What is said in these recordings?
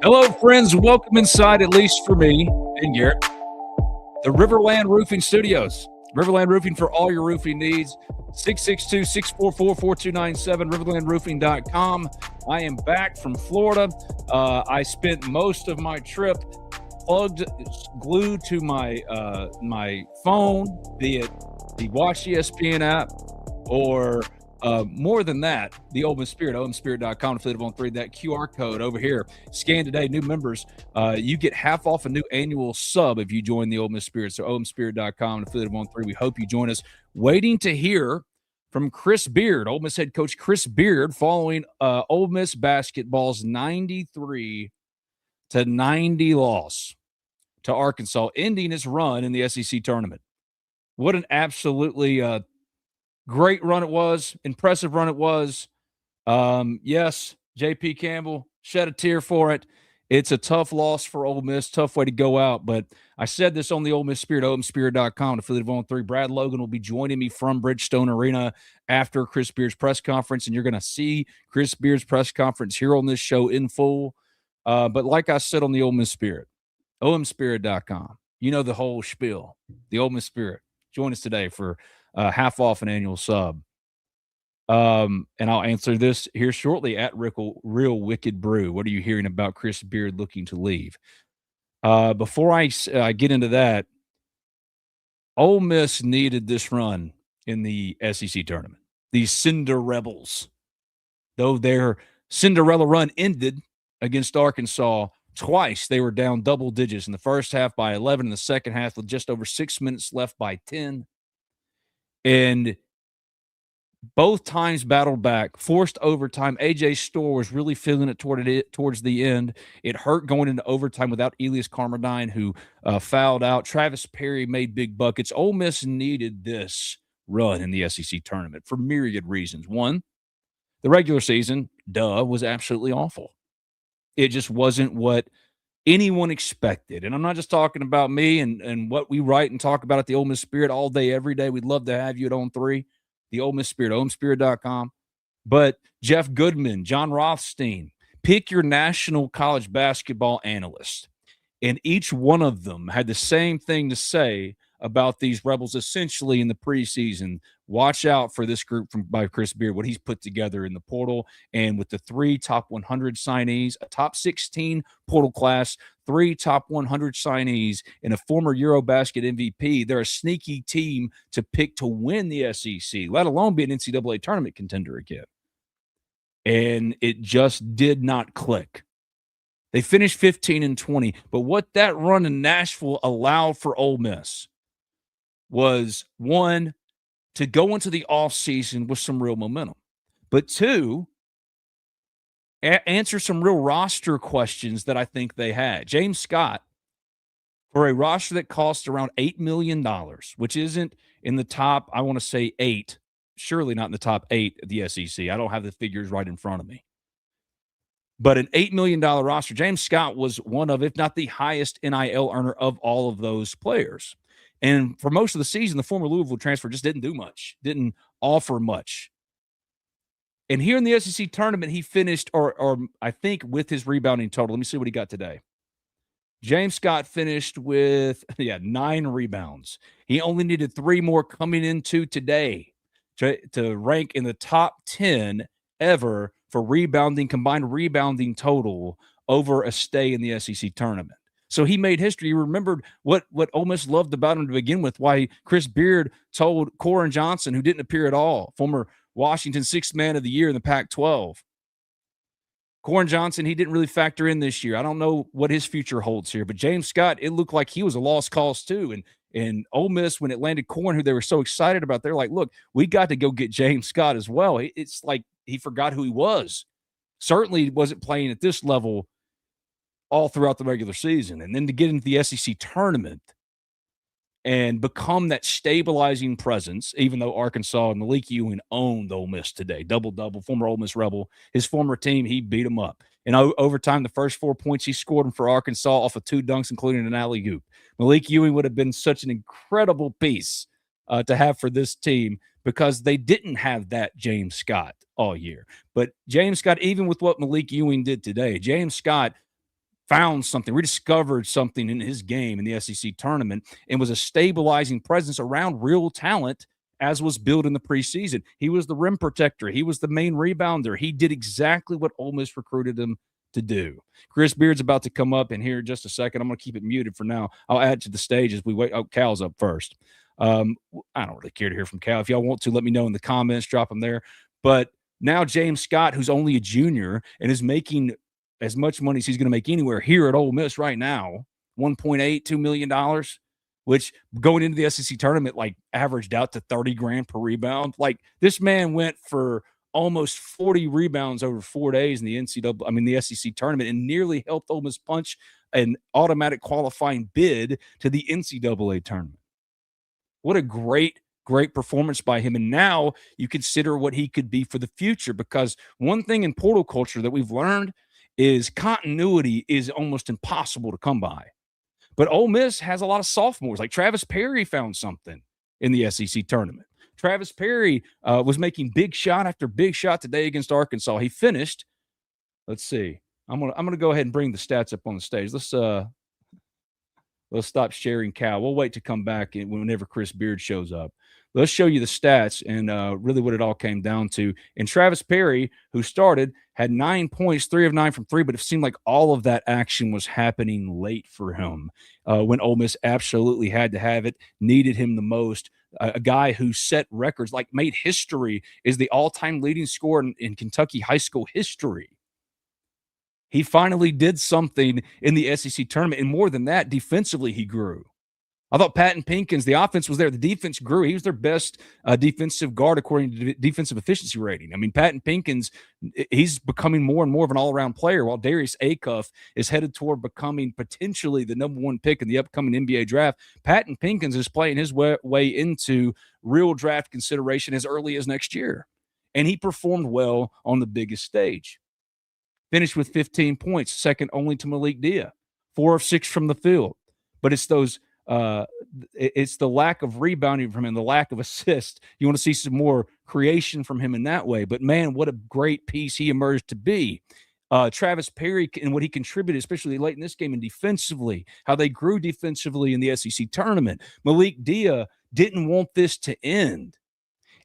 Hello, friends. Welcome inside, at least for me and Garrett, the Riverland Roofing Studios. Riverland Roofing for all your roofing needs. 662-644-4297, riverlandroofing.com. I am back from Florida. I spent most of my trip glued to my phone, be it the Watch ESPN app or more than that, the Ole Miss Spirit, omspirit.com, affiliate on 3, that QR code over here. Scan today, new members. You get half off a new annual sub if you join the Ole Miss Spirit. So omspirit.com, affiliate on 3. We hope you join us. Waiting to hear from Chris Beard, Ole Miss head coach Chris Beard, following Ole Miss basketball's 93-90 loss to Arkansas, ending its run in the SEC tournament. What an absolutely great run it was. Impressive run it was. Yes, J.P. Campbell shed a tear for it. It's a tough loss for Ole Miss, tough way to go out. But I said this on the Ole Miss Spirit, omspirit.com, affiliate of On3. Brad Logan will be joining me from Bridgestone Arena after Chris Beard's press conference, and you're going to see Chris Beard's press conference here on this show in full. But like I said on the Ole Miss Spirit, omspirit.com, you know the whole spiel, the Ole Miss Spirit. Join us today for half off an annual sub. And I'll answer this here shortly at Real Wicked Brew. What are you hearing about Chris Beard looking to leave? Before I get into that, Ole Miss needed this run in the SEC tournament. These Cinderellas, though their Cinderella run ended against Arkansas twice, they were down double digits in the first half by 11, in the second half with just over 6 minutes left by 10. And both times battled back, forced overtime. A.J. Storr was really feeling it towards the end. It hurt going into overtime without Elias Carmerdine, who fouled out. Travis Perry made big buckets. Ole Miss needed this run in the SEC tournament for myriad reasons. One, the regular season, was absolutely awful. It just wasn't what anyone expected. And I'm not just talking about me and what we write and talk about at the Ole Miss Spirit all day, every day. We'd love to have you at On3, the Ole Miss Spirit, omspirit.com. But Jeff Goodman, John Rothstein, pick your national college basketball analyst. And each one of them had the same thing to say about these Rebels essentially in the preseason. Watch out for this group by Chris Beard, what he's put together in the portal. And with the 3 top 100 signees, a top 16 portal class, 3 top 100 signees, and a former Eurobasket MVP, they're a sneaky team to pick to win the SEC, let alone be an NCAA tournament contender again. And it just did not click. They finished 15-20, but what that run in Nashville allowed for Ole Miss was, one, to go into the offseason with some real momentum, but two, answer some real roster questions that I think they had. James Scott, for a roster that cost around $8 million, which isn't in the top, I want to say 8, surely not in the top 8 of the SEC. I don't have the figures right in front of me. But an $8 million roster, James Scott was one of, if not the highest NIL earner of all of those players. And for most of the season, the former Louisville transfer just didn't do much, didn't offer much. And here in the SEC tournament, he finished, or I think with his rebounding total, let me see what he got today. James Scott finished with, 9 rebounds. He only needed 3 more coming into today to rank in the top 10 ever for combined rebounding total over a stay in the SEC tournament. So he made history. He remembered what Ole Miss loved about him to begin with, why Chris Beard told Corin Johnson, who didn't appear at all, former Washington 6th Man of the Year in the Pac-12. Corin Johnson, he didn't really factor in this year. I don't know what his future holds here, but James Scott, it looked like he was a lost cause too. And Ole Miss, when it landed Corin, who they were so excited about, they're like, look, we got to go get James Scott as well. It's like he forgot who he was. Certainly wasn't playing at this level all throughout the regular season. And then to get into the SEC tournament and become that stabilizing presence, even though Arkansas and Malik Ewing owned Ole Miss today. Double-double, former Ole Miss Rebel. His former team, he beat them up. In overtime, the first 4 points he scored for Arkansas off of 2 dunks, including an alley-oop. Malik Ewing would have been such an incredible piece to have for this team because they didn't have that James Scott all year. But James Scott, even with what Malik Ewing did today, James Scott found something, rediscovered something in his game in the SEC tournament, and was a stabilizing presence around real talent as was built in the preseason. He was the rim protector. He was the main rebounder. He did exactly what Ole Miss recruited him to do. Chris Beard's about to come up in here in just a second. I'm going to keep it muted for now. I'll add to the stage as we wait. Oh, Cal's up first. I don't really care to hear from Cal. If y'all want to, let me know in the comments. Drop them there. But now James Scott, who's only a junior and is making as much money as he's going to make anywhere here at Ole Miss right now, $1.82 million, which going into the SEC tournament, like averaged out to 30 grand per rebound. Like this man went for almost 40 rebounds over 4 days in the SEC tournament, and nearly helped Ole Miss punch an automatic qualifying bid to the NCAA tournament. What a great performance by him. And now you consider what he could be for the future, because one thing in portal culture that we've learned is continuity is almost impossible to come by. But Ole Miss has a lot of sophomores. Like Travis Perry found something in the SEC tournament. Travis Perry was making big shot after big shot today against Arkansas. He finished. Let's see. I'm gonna go ahead and bring the stats up on the stage. Let's stop sharing Cal. We'll wait to come back whenever Chris Beard shows up. Let's show you the stats and really what it all came down to. And Travis Perry, who started, had 9 points, 3 of 9 from 3, but it seemed like all of that action was happening late for him when Ole Miss absolutely had to have it, needed him the most. A guy who set records, like made history, is the all-time leading scorer in Kentucky high school history. He finally did something in the SEC tournament, and more than that, defensively he grew. I thought Patton Pinkins, the offense was there. The defense grew. He was their best defensive guard according to defensive efficiency rating. I mean, Patton Pinkins, he's becoming more and more of an all-around player, while Darius Acuff is headed toward becoming potentially the number 1 pick in the upcoming NBA draft. Patton Pinkins is playing his way into real draft consideration as early as next year. And he performed well on the biggest stage. Finished with 15 points, second only to Malik Dia, 4 of 6 from the field. But it's those it's the lack of rebounding from him, the lack of assists. You want to see some more creation from him in that way. But, man, what a great piece he emerged to be. Travis Perry and what he contributed, especially late in this game and defensively, how they grew defensively in the SEC tournament. Malik Dia didn't want this to end.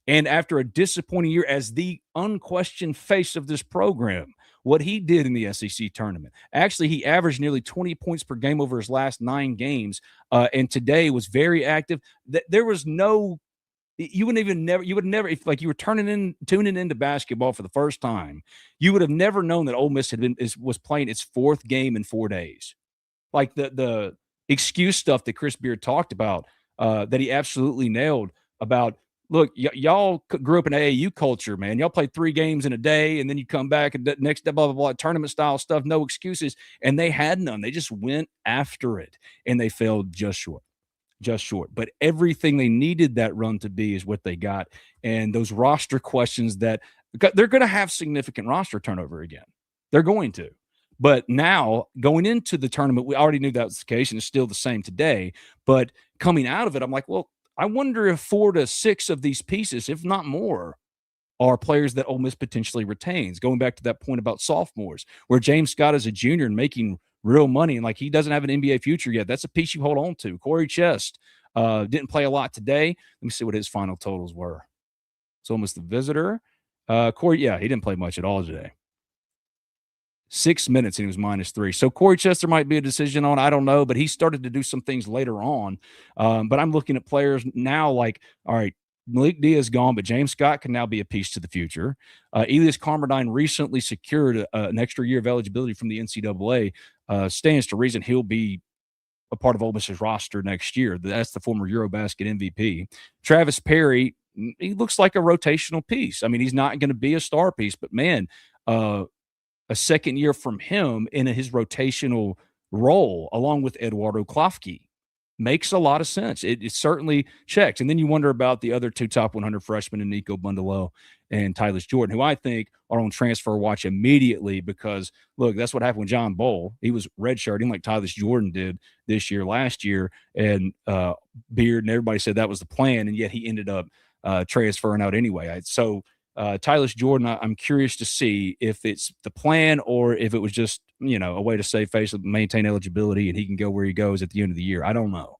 And after a disappointing year as the unquestioned face of this program, what he did in the SEC tournament. Actually, he averaged nearly 20 points per game over his last 9 games, and today was very active. There was no – you would never – if like you were tuning into basketball for the first time, you would have never known that Ole Miss was playing its 4th game in 4 days. Like the excuse stuff that Chris Beard talked about that he absolutely nailed about – look, y'all grew up in AAU culture, man. Y'all played 3 games in a day, and then you come back and next day, blah, blah, blah, tournament-style stuff, no excuses. And they had none. They just went after it, and they failed just short. But everything they needed that run to be is what they got. And those roster questions that – they're going to have significant roster turnover again. They're going to. But now, going into the tournament, we already knew that was the case, and it's still the same today. But coming out of it, I'm like, well, I wonder if 4 to 6 of these pieces, if not more, are players that Ole Miss potentially retains. Going back to that point about sophomores, where James Scott is a junior and making real money, and like he doesn't have an NBA future yet. That's a piece you hold on to. Corey Chest didn't play a lot today. Let me see what his final totals were. It's almost the visitor. Corey, yeah, he didn't play much at all today. 6 minutes and he was -3. So Corey Chester might be a decision on, I don't know, but he started to do some things later on. But I'm looking at players now like, all right, Malik Dia is gone, but James Scott can now be a piece to the future. Elias Carmerdine recently secured an extra year of eligibility from the NCAA. Stands to reason he'll be a part of Ole Miss's roster next year. That's the former Eurobasket MVP. Travis Perry, he looks like a rotational piece. I mean, he's not going to be a star piece, but man, a second year from him in his rotational role, along with Eduardo Klofke, makes a lot of sense. It certainly checks. And then you wonder about the other 2 top 100 freshmen in Nico Bundalo and Tyler Jordan, who I think are on transfer watch immediately because, look, that's what happened with John Bull. He was redshirting like Tyler Jordan did last year, and Beard and everybody said that was the plan, and yet he ended up transferring out anyway. So Tyler Jordan, I'm curious to see if it's the plan or if it was just, a way to save face and maintain eligibility and he can go where he goes at the end of the year. I don't know.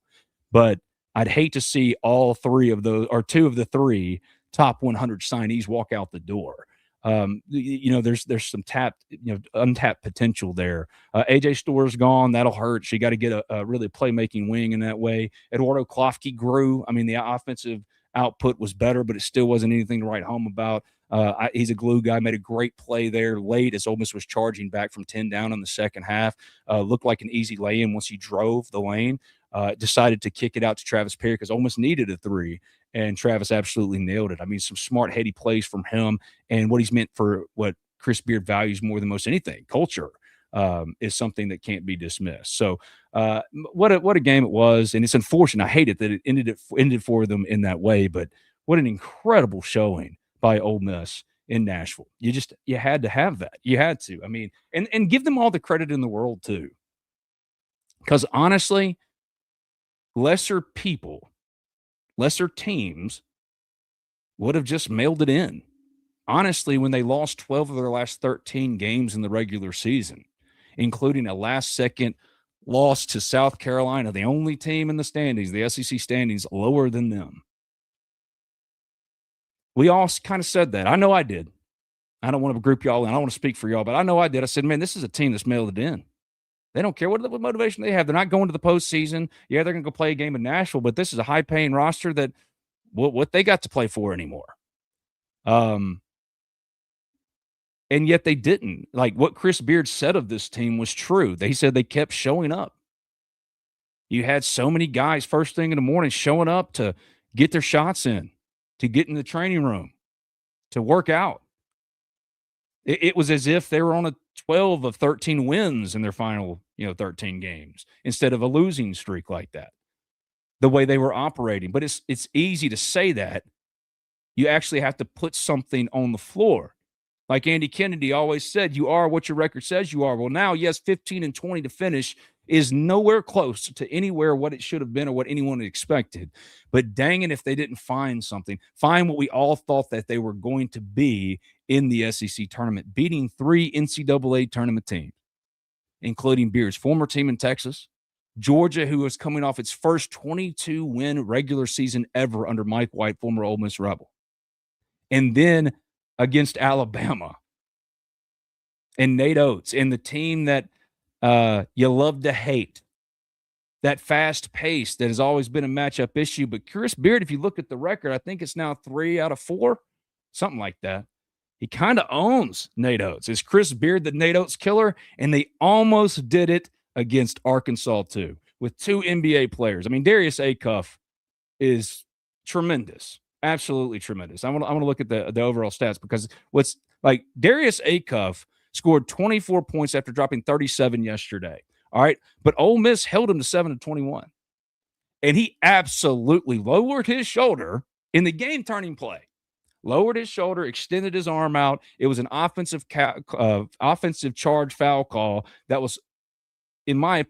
But I'd hate to see all three of those or two of the three top 100 signees walk out the door. There's some untapped potential there. AJ Store's gone. That'll hurt. So you got to get a really playmaking wing in that way. Eduardo Klofke grew. I mean, the offensive output was better, but it still wasn't anything to write home about. He's a glue guy, made a great play there late as Ole Miss was charging back from 10 down in the second half. Looked like an easy lay-in once he drove the lane. Decided to kick it out to Travis Perry because Ole Miss needed a three, and Travis absolutely nailed it. I mean, some smart, heady plays from him, and what he's meant for what Chris Beard values more than most anything, culture, is something that can't be dismissed. So what a game it was, and it's unfortunate. I hate it that it ended for them in that way, but what an incredible showing by Ole Miss in Nashville. You had to have that. You had to. I mean, and give them all the credit in the world too. Because honestly, lesser people, lesser teams would have just mailed it in. Honestly, when they lost 12 of their last 13 games in the regular season, including a last-second loss to South Carolina, the only team in the standings, the SEC standings, lower than them. We all kind of said that. I know I did. I don't want to group y'all in. I don't want to speak for y'all, but I know I did. I said, man, this is a team that's mailed it in. They don't care what motivation they have. They're not going to the postseason. Yeah, they're going to go play a game in Nashville, but this is a high-paying roster that what they got to play for anymore. And yet they didn't. Like what Chris Beard said of this team was true. They said they kept showing up. You had so many guys first thing in the morning showing up to get their shots in, to get in the training room, to work out. It was as if they were on a 12 of 13 wins in their final, 13 games instead of a losing streak like that, the way they were operating. But it's easy to say that. You actually have to put something on the floor. Like Andy Kennedy always said, you are what your record says you are. Well, now, yes, 15-20 to finish is nowhere close to anywhere what it should have been or what anyone expected. But dang it, if they didn't find something, find what we all thought that they were going to be in the SEC tournament, beating 3 NCAA tournament teams, including Beard's former team in Texas, Georgia, who was coming off its first 22-win regular season ever under Mike White, former Ole Miss Rebel, and then against Alabama and Nate Oates and the team that you love to hate, that fast pace that has always been a matchup issue. But Chris Beard, if you look at the record, I think it's now 3 out of 4, something like that. He kind of owns Nate Oates. Is Chris Beard the Nate Oates killer? And they almost did it against Arkansas, too, with 2 NBA players. I mean, Darius Acuff is tremendous, absolutely tremendous. I want to look at the overall stats because what's like Darius Acuff scored 24 points after dropping 37 yesterday. All right, but Ole Miss held him to 7-21, and he absolutely lowered his shoulder in the game-turning play. Lowered his shoulder, extended his arm out. It was an offensive charge foul call that was, in my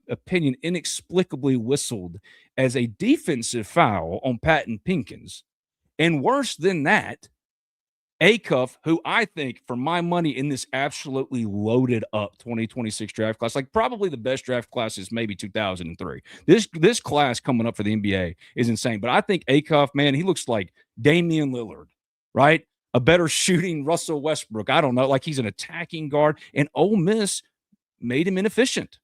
opinion, inexplicably whistled as a defensive foul on Patton Pinkins. And worse than that, Acuff, who I think, for my money, in this absolutely loaded up 2026 draft class, like probably the best draft class is maybe 2003. This class coming up for the NBA is insane. But I think Acuff, man, he looks like Damian Lillard, right? A better shooting Russell Westbrook. I don't know. Like he's an attacking guard. And Ole Miss made him inefficient.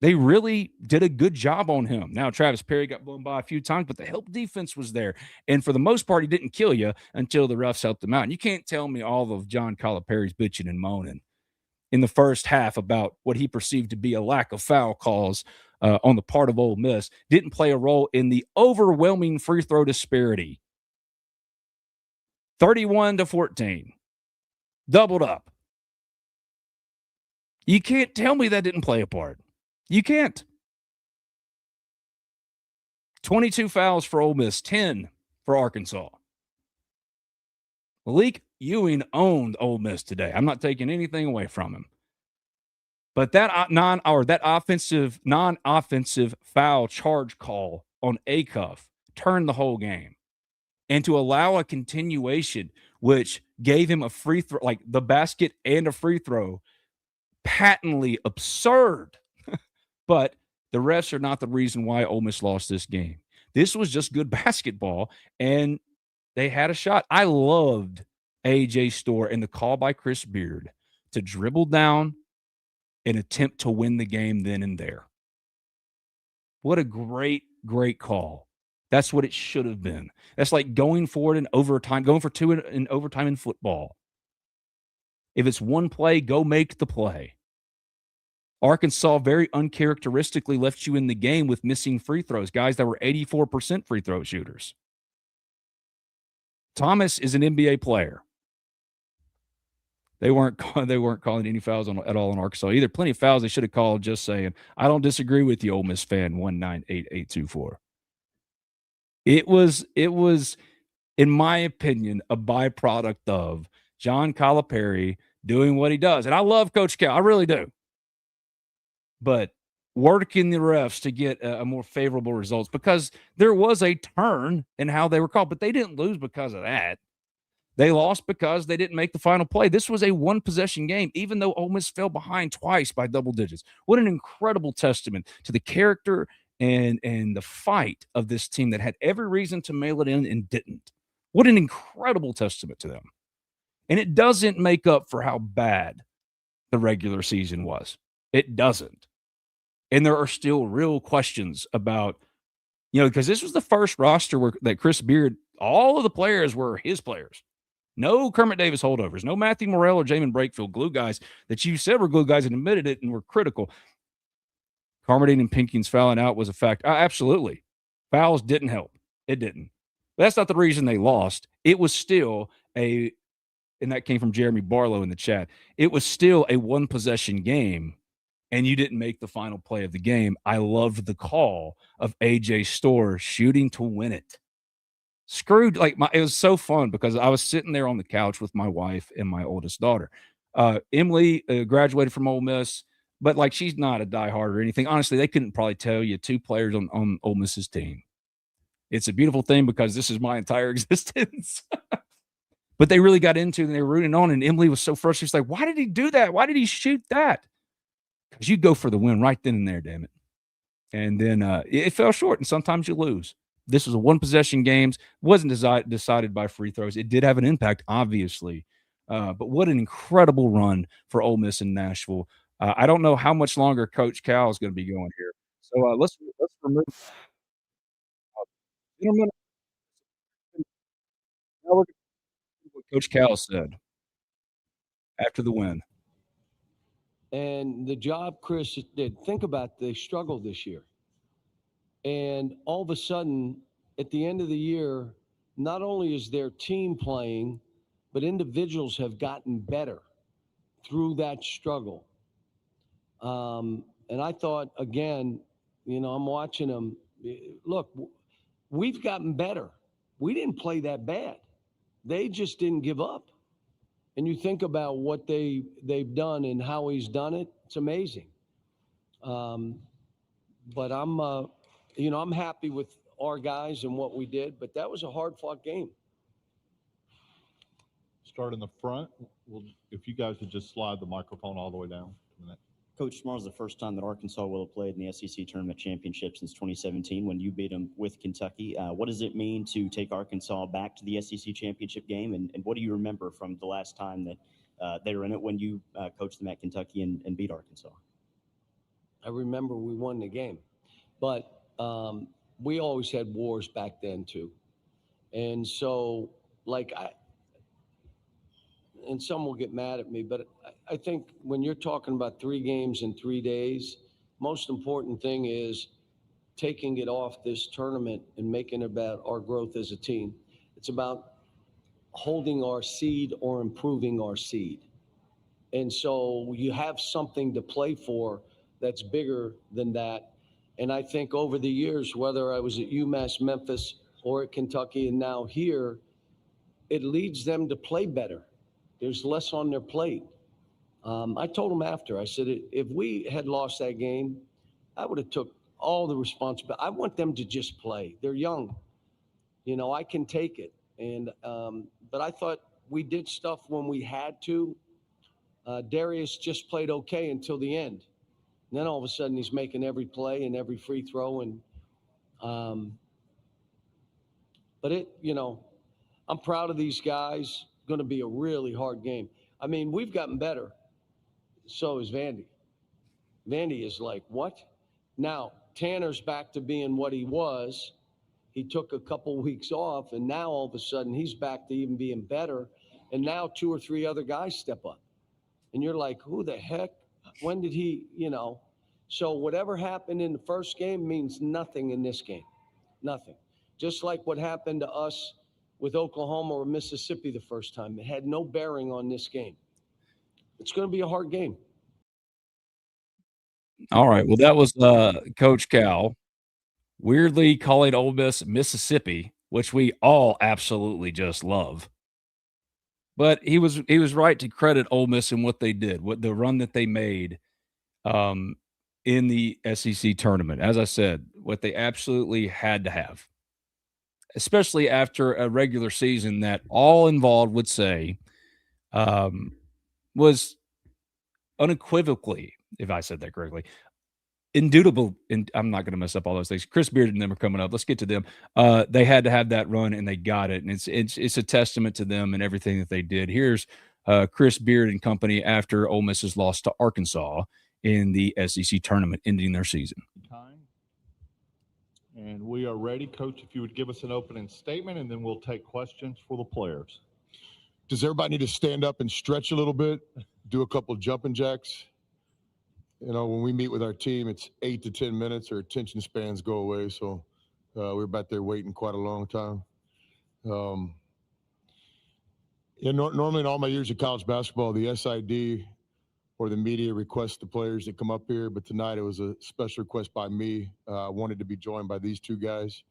They really did a good job on him. Now, Travis Perry got blown by a few times, but the help defense was there. And for the most part, he didn't kill you until the refs helped him out. And you can't tell me all of John Calipari's bitching and moaning in the first half about what he perceived to be a lack of foul calls on the part of Ole Miss didn't play a role in the overwhelming free throw disparity. 31-14. Doubled up. You can't tell me that didn't play a part. You can't. 22 fouls for Ole Miss, 10 for Arkansas. Malik Ewing owned Ole Miss today. I'm not taking anything away from him. But that non-offensive foul charge call on Acuff turned the whole game. And to allow a continuation, which gave him a free throw, like the basket and a free throw, patently absurd. But the refs are not the reason why Ole Miss lost this game. This was just good basketball, and they had a shot. I loved A.J. Storr and the call by Chris Beard to dribble down and attempt to win the game then and there. What a great, great call. That's what it should have been. That's like going for it in overtime, going for two in overtime in football. If it's one play, go make the play. Arkansas very uncharacteristically left you in the game with missing free throws, guys that were 84% free throw shooters. Thomas is an NBA player. They weren't calling any fouls at all in Arkansas either. Plenty of fouls they should have called, just saying. I don't disagree with you, Ole Miss fan 1988824. It was, in my opinion, a byproduct of John Calipari doing what he does. And I love Coach Cal. I really do. But working the refs to get a more favorable results, because there was a turn in how they were called, but they didn't lose because of that. They lost because they didn't make the final play. This was a one-possession game, even though Ole Miss fell behind twice by double digits. What an incredible testament to the character and the fight of this team that had every reason to mail it in and didn't. What an incredible testament to them. And it doesn't make up for how bad the regular season was. It doesn't. And there are still real questions about, because this was the first roster that Chris Beard, all of the players were his players. No Kermit Davis holdovers, no Matthew Morrell or Jamin Brakefield, glue guys that you said were glue guys and admitted it and were critical. Carmody and Pinkins fouling out was a fact. Absolutely. Fouls didn't help. It didn't. But that's not the reason they lost. It was still and that came from Jeremy Barlow in the chat, it was still a one-possession game, and you didn't make the final play of the game. I loved the call of A.J. Storr shooting to win it. Screwed, it was so fun because I was sitting there on the couch with my wife and my oldest daughter. Emily graduated from Ole Miss, but she's not a diehard or anything. Honestly, they couldn't probably tell you two players on Ole Miss's team. It's a beautiful thing because this is my entire existence. But they really got into it and they were rooting on, and Emily was so frustrated. She's like, why did he do that? Why did he shoot that? Because you go for the win right then and there, damn it. And then it fell short, and sometimes you lose. This was a one-possession game. Wasn't decided by free throws. It did have an impact, obviously. But what an incredible run for Ole Miss in Nashville. I don't know how much longer Coach Cal is going to be going here. So let's remove gentlemen. Now we're going to see what Coach Cal said after the win. And the job Chris did, think about they struggled this year. And all of a sudden, at the end of the year, not only is their team playing, but individuals have gotten better through that struggle. And I thought, again, I'm watching them. Look, we've gotten better. We didn't play that bad. They just didn't give up. And you think about what they've done and how he's done it, it's amazing. But I'm happy with our guys and what we did, but that was a hard-fought game. Start in the front. If you guys would just slide the microphone all the way down. Coach, tomorrow's the first time that Arkansas will have played in the SEC Tournament Championship since 2017 when you beat them with Kentucky. What does it mean to take Arkansas back to the SEC Championship game, and what do you remember from the last time that they were in it when you coached them at Kentucky and beat Arkansas? I remember we won the game, but we always had wars back then too. And so, and some will get mad at me, but I think when you're talking about 3 games in 3 days, most important thing is taking it off this tournament and making it about our growth as a team. It's about holding our seed or improving our seed. And so you have something to play for that's bigger than that. And I think over the years, whether I was at UMass, Memphis, or at Kentucky, and now here, it leads them to play better. There's less on their plate. I told them after, I said, if we had lost that game, I would have took all the responsibility. I want them to just play. They're young. I can take it. And but I thought we did stuff when we had to. Darius just played okay until the end. And then all of a sudden he's making every play and every free throw. And but I'm proud of these guys. Going to be a really hard game. I mean, we've gotten better. So is Vandy. Vandy is like, what? Now, Tanner's back to being what he was. He took a couple weeks off, and now all of a sudden he's back to even being better. And now 2 or 3 other guys step up. And you're like, who the heck? When did he, So whatever happened in the first game means nothing in this game. Nothing. Just like what happened to us with Oklahoma or Mississippi the first time. It had no bearing on this game. It's going to be a hard game. All right. Well, that was Coach Cal weirdly calling Ole Miss Mississippi, which we all absolutely just love. But he was right to credit Ole Miss and what they did, what the run that they made in the SEC tournament. As I said, what they absolutely had to have, especially after a regular season that all involved would say was unequivocally, if I said that correctly, indubitable, and I'm not going to mess up all those things. Chris Beard and them are coming up. Let's get to them. They had to have that run, and they got it, and it's a testament to them and everything that they did. Here's Chris Beard and company after Ole Miss's loss to Arkansas in the SEC tournament, ending their season. And we are ready. Coach, if you would give us an opening statement, and then we'll take questions for the players. Does everybody need to stand up and stretch a little bit, do a couple jumping jacks? When we meet with our team, it's 8 to 10 minutes. Our attention spans go away. So we're back there waiting quite a long time. Normally in all my years of college basketball, the SID or the media requests the players that come up here. But tonight it was a special request by me. I wanted to be joined by these two guys.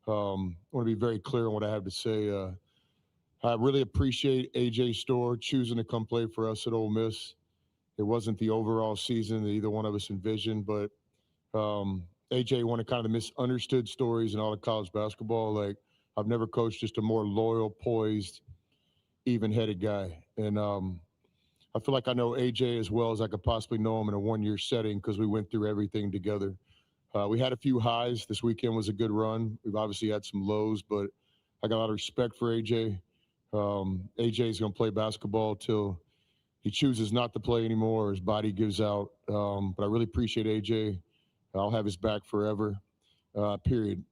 I want to be very clear on what I have to say. I really appreciate AJ Storr choosing to come play for us at Ole Miss. It wasn't the overall season that either one of us envisioned, but AJ, one of kind of the misunderstood stories in all of college basketball. Like, I've never coached just a more loyal, poised, even-headed guy. And I feel like I know AJ as well as I could possibly know him in a one-year setting because we went through everything together. We had a few highs. This weekend was a good run. We've obviously had some lows, but I got a lot of respect for AJ. AJ is going to play basketball till he chooses not to play anymore, or his body gives out. But I really appreciate AJ. I'll have his back forever, period.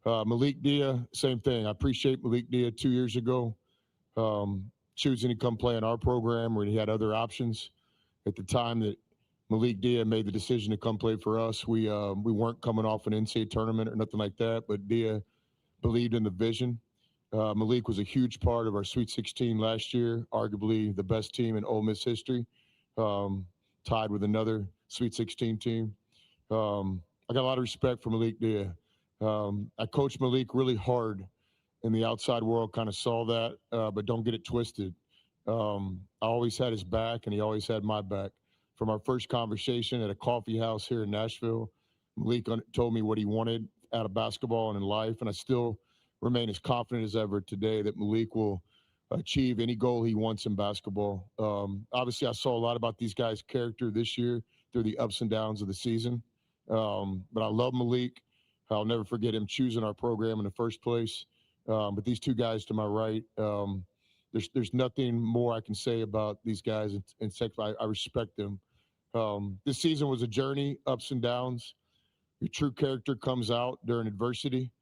Malik Dia, same thing. I appreciate Malik Dia 2 years ago, choosing to come play in our program where he had other options. At the time that Malik Dia made the decision to come play for us, we weren't coming off an NCAA tournament or nothing like that, but Dia believed in the vision. Malik was a huge part of our Sweet 16 last year, arguably the best team in Ole Miss history, tied with another Sweet 16 team. I got a lot of respect for Malik Dia. I coached Malik really hard, and the outside world kind of saw that, but don't get it twisted. I always had his back, and he always had my back. From our first conversation at a coffee house here in Nashville, Malik told me what he wanted out of basketball and in life, and I still remain as confident as ever today that Malik will achieve any goal he wants in basketball. Obviously, I saw a lot about these guys' character this year through the ups and downs of the season. But I love Malik. I'll never forget him choosing our program in the first place. But these two guys to my right, there's nothing more I can say about these guys. In fact, I respect them. This season was a journey, ups and downs. Your true character comes out during adversity.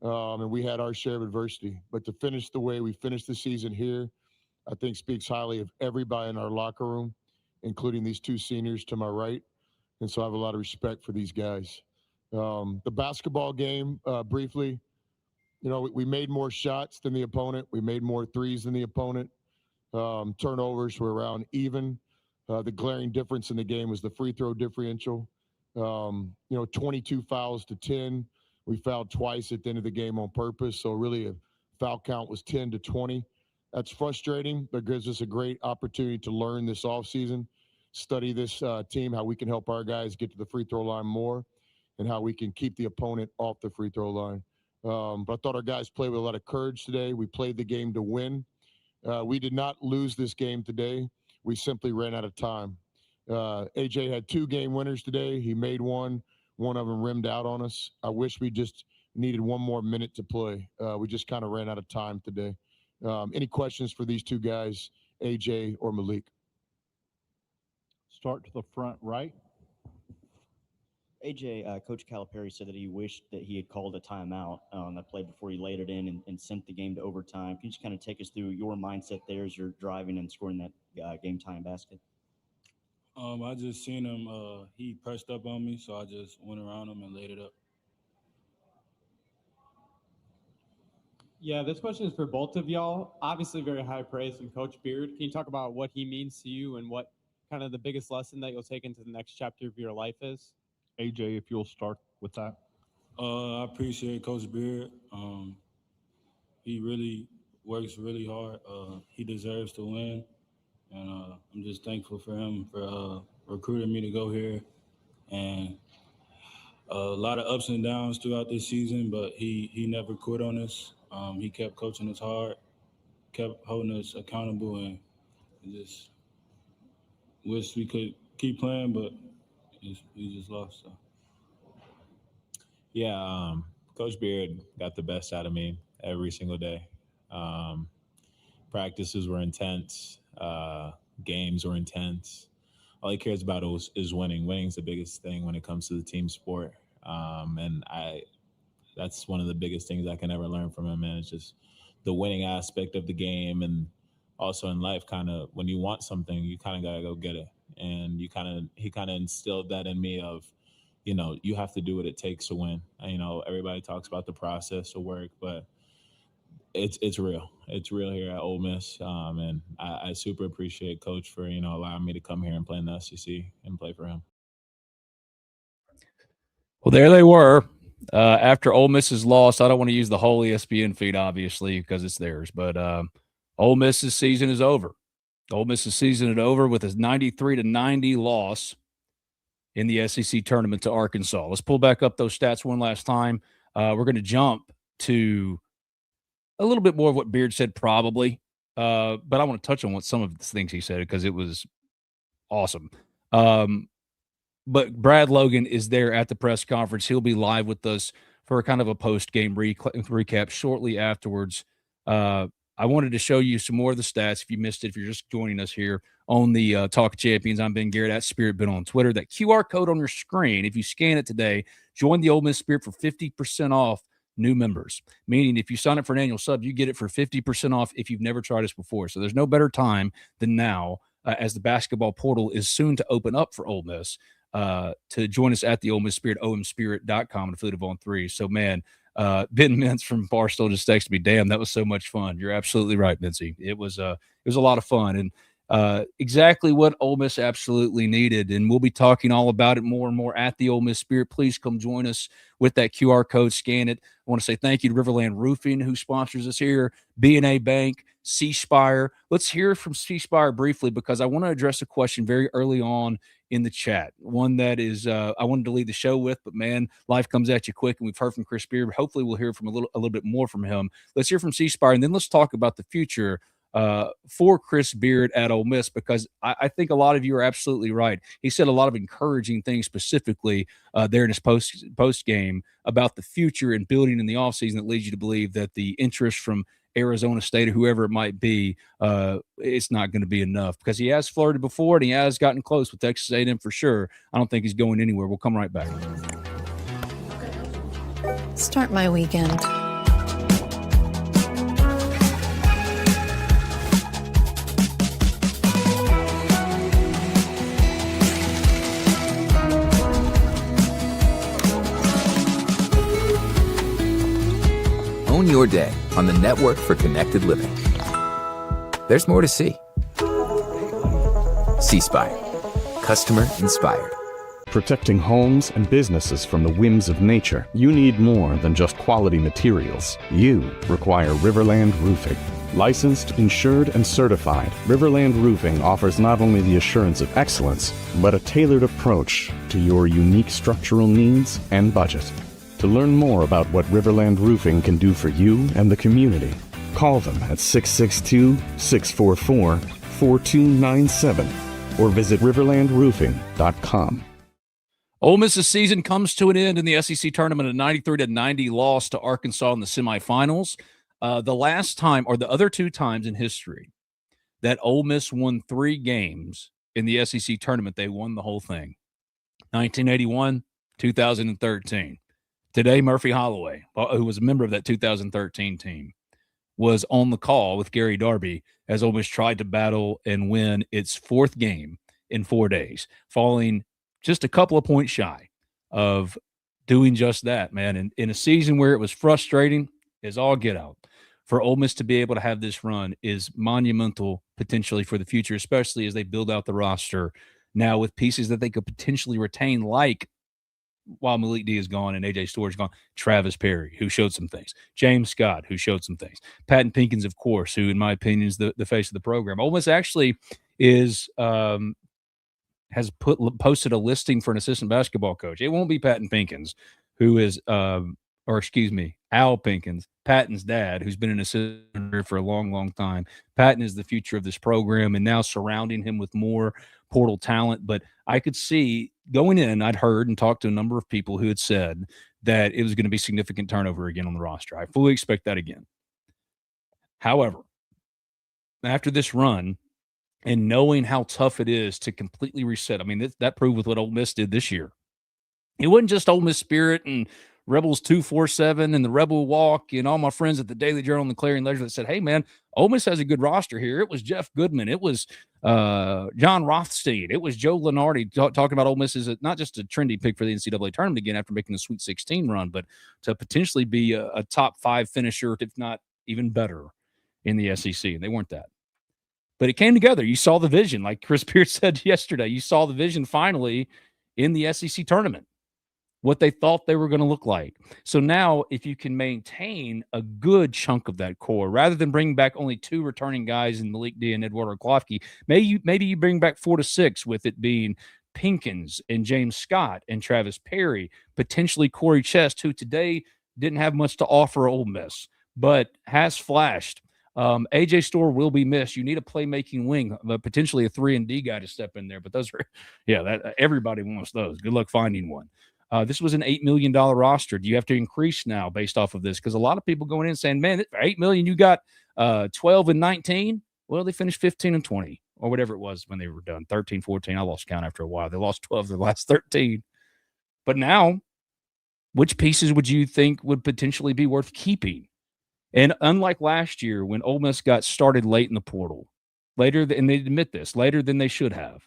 And we had our share of adversity. But to finish the way we finished the season here, I think speaks highly of everybody in our locker room, including these two seniors to my right. And so I have a lot of respect for these guys. The basketball game, briefly, we made more shots than the opponent. We made more threes than the opponent. Turnovers were around even. The glaring difference in the game was the free throw differential. 22 fouls to 10. We fouled twice at the end of the game on purpose. So really a foul count was 10 to 20. That's frustrating, but gives us a great opportunity to learn this offseason, study this team, how we can help our guys get to the free throw line more, and how we can keep the opponent off the free throw line. But I thought our guys played with a lot of courage today. We played the game to win. We did not lose this game today. We simply ran out of time. AJ had 2 game winners today. He made one. One of them rimmed out on us. I wish we just needed one more minute to play. We just kind of ran out of time today. Any questions for these 2 guys, AJ or Malik? Start to the front right. AJ, Coach Calipari said that he wished that he had called a timeout on that play before he laid it in and sent the game to overtime. Can you just kind of take us through your mindset there as you're driving and scoring that game time basket? I just seen him. He pressed up on me, so I just went around him and laid it up. Yeah, this question is for both of y'all. Obviously, very high praise from Coach Beard. Can you talk about what he means to you and what kind of the biggest lesson that you'll take into the next chapter of your life is? AJ, if you'll start with that. I appreciate Coach Beard. He really works really hard. He deserves to win, and I'm just thankful for him for recruiting me to go here. And a lot of ups and downs throughout this season, but he never quit on us. He kept coaching us hard, kept holding us accountable, and just wish we could keep playing, but we just lost. So. Yeah, Coach Beard got the best out of me every single day. Practices were intense. Games were intense. All he cares about is winning. Winning's the biggest thing when it comes to the team sport. And that's one of the biggest things I can ever learn from him, man. It's just the winning aspect of the game, and also in life, kind of when you want something, you kind of gotta go get it. And he kind of instilled that in me of, you have to do what it takes to win. Everybody talks about the process of work, but it's real. It's real here at Ole Miss. And I super appreciate Coach for, allowing me to come here and play in the SEC and play for him. Well, there they were. After Ole Miss's loss, I don't want to use the whole ESPN feed, obviously, because it's theirs, but Ole Miss's season is over. Ole Miss's season is over with a 93-90 loss in the SEC tournament to Arkansas. Let's pull back up those stats one last time. We're going to jump to a little bit more of what Beard said, probably, but I want to touch on what some of the things he said because it was awesome. But Brad Logan is there at the press conference. He'll be live with us for a kind of a post-game recap shortly afterwards. I wanted to show you some more of the stats. If you missed it, if you're just joining us here on the Talk of Champions, I'm Ben Garrett at Spirit Ben on Twitter. That QR code on your screen, if you scan it today, join the Ole Miss Spirit for 50% off new members. Meaning if you sign up for an annual sub, you get it for 50% off if you've never tried us before. So there's no better time than now as the basketball portal is soon to open up for Ole Miss. To join us at the Ole Miss Spirit, omspirit.com, and affiliate of On 3. So, man, Ben Mintz from Barstow just texted me, damn, that was so much fun. You're absolutely right, Mincy. It was a lot of fun, and exactly what Ole Miss absolutely needed, and we'll be talking all about it more and more at the Ole Miss Spirit. Please come join us with that QR code, scan it. I want to say thank you to Riverland Roofing, who sponsors us here, B&A Bank, C Spire. Let's hear from C Spire briefly because I want to address a question very early on in the chat. One that is I wanted to lead the show with, but man, life comes at you quick, and we've heard from Chris Beard. Hopefully we'll hear from a little bit more from him. Let's hear from C Spire, and then let's talk about the future for Chris Beard at Ole Miss, because I think a lot of you are absolutely right. He said a lot of encouraging things specifically there in his post game about the future and building in the offseason that leads you to believe that the interest from Arizona State or whoever it might be, it's not going to be enough, because he has flirted before and he has gotten close with Texas A&M for sure. I don't think he's going anywhere. We'll come right back. Start my weekend. Own your day on the Network for Connected Living. There's more to see. C Spire. Customer inspired. Protecting homes and businesses from the whims of nature, you need more than just quality materials. You require Riverland Roofing. Licensed, insured, and certified, Riverland Roofing offers not only the assurance of excellence, but a tailored approach to your unique structural needs and budget. To To learn more about what Riverland Roofing can do for you and the community, call them at 662-644-4297 or visit riverlandroofing.com. Ole Miss's season comes to an end in the SEC tournament, a 93-90 loss to Arkansas in the semifinals. The last time, or the other two times in history, that Ole Miss won 3 games in the SEC tournament, they won the whole thing. 1981, 2013. Today, Murphy Holloway, who was a member of that 2013 team, was on the call with Gary Darby as Ole Miss tried to battle and win its 4th game in 4 days, falling just a couple of points shy of doing just that, man. And in a season where it was frustrating as all get out, for Ole Miss to be able to have this run is monumental potentially for the future, especially as they build out the roster now with pieces that they could potentially retain, like while Malik D is gone and AJ Storr is gone, Travis Perry, who showed some things, James Scott, who showed some things, Patton Pinkins, of course, who in my opinion is the face of the program. Ole Miss actually is has posted a listing for an assistant basketball coach. It won't be Patton Pinkins, who is Al Pinkins, Patton's dad, who's been an assistant for a long, long time. Patton is the future of this program, and now surrounding him with more portal talent. But I could see going in, I'd heard and talked to a number of people who had said that it was going to be significant turnover again on the roster. I fully expect that again. However, after this run and knowing how tough it is to completely reset, I mean, that proved with what Ole Miss did this year. It wasn't just Ole Miss Spirit and Rebels 247 and the Rebel Walk and all my friends at the Daily Journal and the Clarion Ledger that said, hey, man, Ole Miss has a good roster here. It was Jeff Goodman. It was John Rothstein. It was Joe Lenardi talking about Ole Miss as not just a trendy pick for the NCAA tournament again after making the Sweet 16 run, but to potentially be a top 5 finisher, if not even better, in the SEC. And they weren't that. But it came together. You saw the vision. Like Chris Pierce said yesterday, you saw the vision finally in the SEC tournament, what they thought they were going to look like. So now if you can maintain a good chunk of that core, rather than bringing back only 2 returning guys in Malik D and Eduardo Klofke, maybe you bring back 4 to 6, with it being Pinkins and James Scott and Travis Perry, potentially Corey Chest, who today didn't have much to offer Ole Miss, but has flashed. AJ Storr will be missed. You need a playmaking wing, potentially a 3-and-D guy to step in there. But those are, that everybody wants those. Good luck finding one. This was an $8 million roster. Do you have to increase now based off of this? Because a lot of people going in saying, man, for $8 million, you got 12 and 19. Well, they finished 15 and 20 or whatever it was when they were done. 13, 14. I lost count after a while. They lost 12 of their last 13. But now, which pieces would you think would potentially be worth keeping? And unlike last year when Ole Miss got started late in the portal, and they admit this, later than they should have,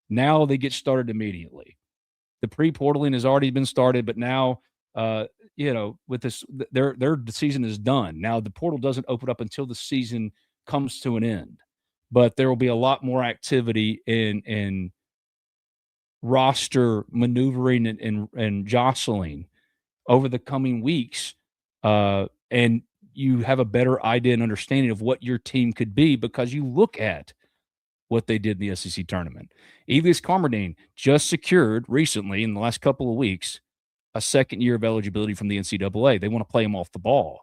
now they get started immediately. The pre-portaling has already been started, but now, with this, their season is done. Now the portal doesn't open up until the season comes to an end, but there will be a lot more activity in roster maneuvering and jostling over the coming weeks, and you have a better idea and understanding of what your team could be because you look at what they did in the SEC tournament. Elias Carmerdine just secured recently in the last couple of weeks a second year of eligibility from the NCAA. They want to play him off the ball.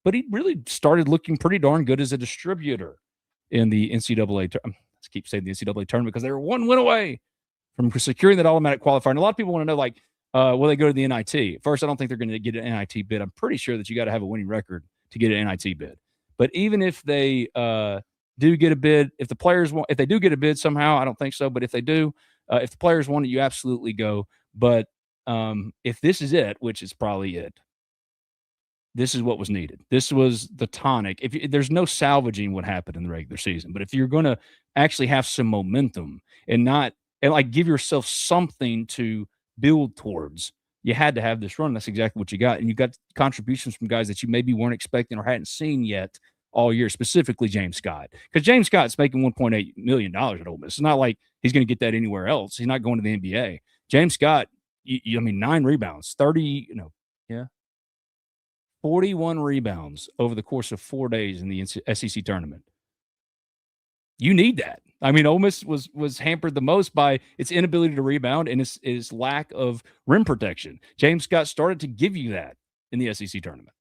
But he really started looking pretty darn good as a distributor in the NCAA. I keep saying the NCAA tournament because they were 1 win away from securing that automatic qualifier. And a lot of people want to know, will they go to the NIT? First, I don't think they're going to get an NIT bid. I'm pretty sure that you got to have a winning record to get an NIT bid. But even if they do get a bid, if they do get a bid somehow, I don't think so. But if they do, if the players want it, you absolutely go. But if this is it, which is probably it, this is what was needed. This was the tonic. There's no salvaging what happened in the regular season, but if you're going to actually have some momentum and give yourself something to build towards, you had to have this run. That's exactly what you got. And you got contributions from guys that you maybe weren't expecting or hadn't seen yet all year, specifically James Scott. Because James Scott's making $1.8 million at Ole Miss. It's not like he's going to get that anywhere else. He's not going to the NBA. James Scott, 9 rebounds, 41 rebounds over the course of 4 days in the SEC tournament. You need that. I mean, Ole Miss was hampered the most by its inability to rebound and its lack of rim protection. James Scott started to give you that in the SEC tournament.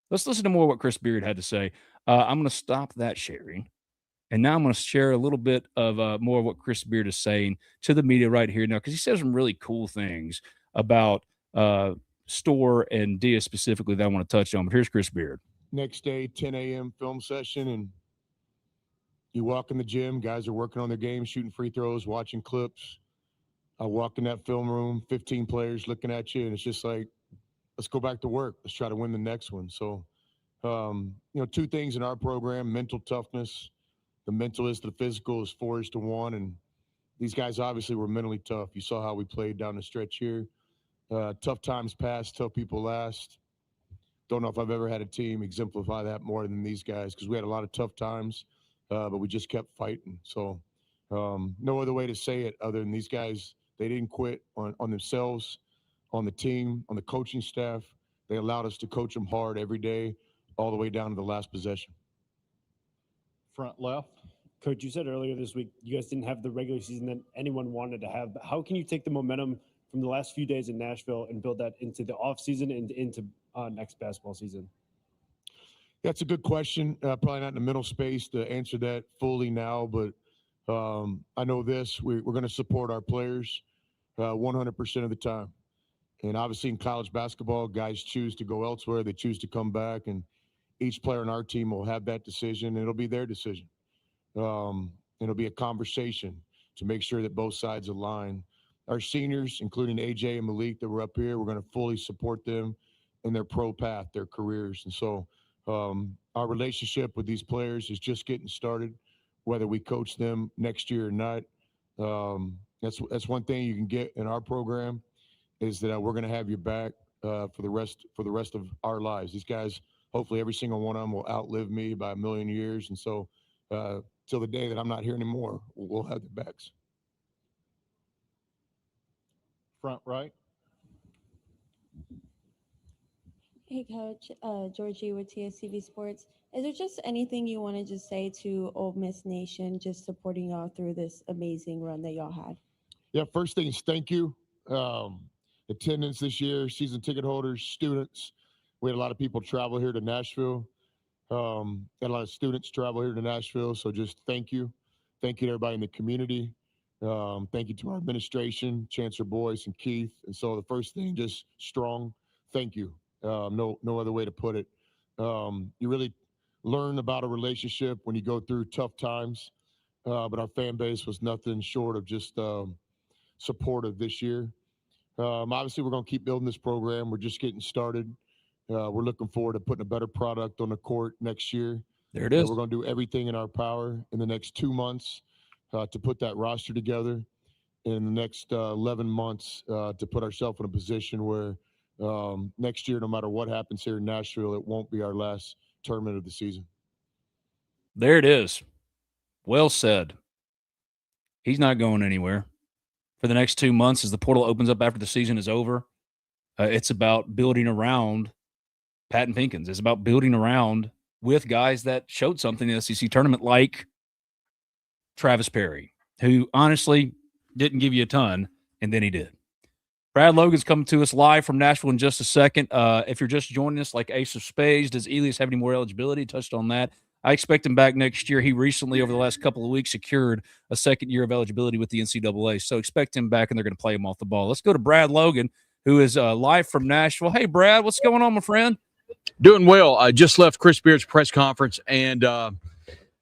Let's listen to more of what Chris Beard had to say. I'm going to stop that sharing. And now I'm going to share a little bit of more of what Chris Beard is saying to the media right here now, because he says some really cool things about Storr and Diaz specifically that I want to touch on. But here's Chris Beard. Next day, 10 a.m. film session, and you walk in the gym. Guys are working on their games, shooting free throws, watching clips. I walk in that film room, 15 players looking at you, and it's just like, let's go back to work. Let's try to win the next one. So, two things in our program: mental toughness. The mental is to the physical is 4-1, and these guys obviously were mentally tough. You saw how we played down the stretch here. Tough times pass, tough people last. Don't know if I've ever had a team exemplify that more than these guys, because we had a lot of tough times, but we just kept fighting. So no other way to say it other than these guys, they didn't quit on themselves, on the team, on the coaching staff. They allowed us to coach them hard every day, all the way down to the last possession. Front left. Coach, you said earlier this week you guys didn't have the regular season that anyone wanted to have. But how can you take the momentum from the last few days in Nashville and build that into the offseason and into next basketball season? That's a good question. Probably not in the middle space to answer that fully now, but I know this. We're going to support our players 100% of the time. And obviously in college basketball, guys choose to go elsewhere. They choose to come back, and each player on our team will have that decision, and it'll be their decision. It'll be a conversation to make sure that both sides align. Our seniors, including AJ and Malik that were up here, we're going to fully support them in their pro path, their careers. And so our relationship with these players is just getting started, whether we coach them next year or not. That's one thing you can get in our program, is that we're going to have your back for the rest of our lives. These guys, hopefully every single one of them will outlive me by a million years. And so till the day that I'm not here anymore, we'll have their backs. Front right. Hey, Coach. Georgie with TSCV Sports. Is there just anything you want to just say to Ole Miss Nation, just supporting y'all through this amazing run that y'all had? Yeah, first thing is thank you. Attendance this year, season ticket holders, students. We had a lot of people travel here to Nashville. Had a lot of students travel here to Nashville. So just thank you. Thank you to everybody in the community. Thank you to our administration, Chancellor Boyce and Keith. And so the first thing, just strong thank you. No other way to put it. You really learn about a relationship when you go through tough times. But our fan base was nothing short of just supportive this year. Obviously, we're going to keep building this program. We're just getting started. We're looking forward to putting a better product on the court next year. There it is. We're going to do everything in our power in the next 2 months to put that roster together. In the next 11 months to put ourselves in a position where next year, no matter what happens here in Nashville, it won't be our last tournament of the season. There it is. Well said. He's not going anywhere for the next 2 months as the portal opens up after the season is over. It's about building around Patton Pinkins. It's about building around with guys that showed something in the SEC tournament, like Travis Perry, who honestly didn't give you a ton, and then he did. Brad Logan's coming to us live from Nashville in just a second. If you're just joining us, like Ace of Spades, does Elias have any more eligibility? Touched on that. I expect him back next year. He recently, over the last couple of weeks, secured a second year of eligibility with the NCAA. So expect him back, and they're going to play him off the ball. Let's go to Brad Logan, who is live from Nashville. Hey, Brad, what's going on, my friend? Doing well. I just left Chris Beard's press conference, and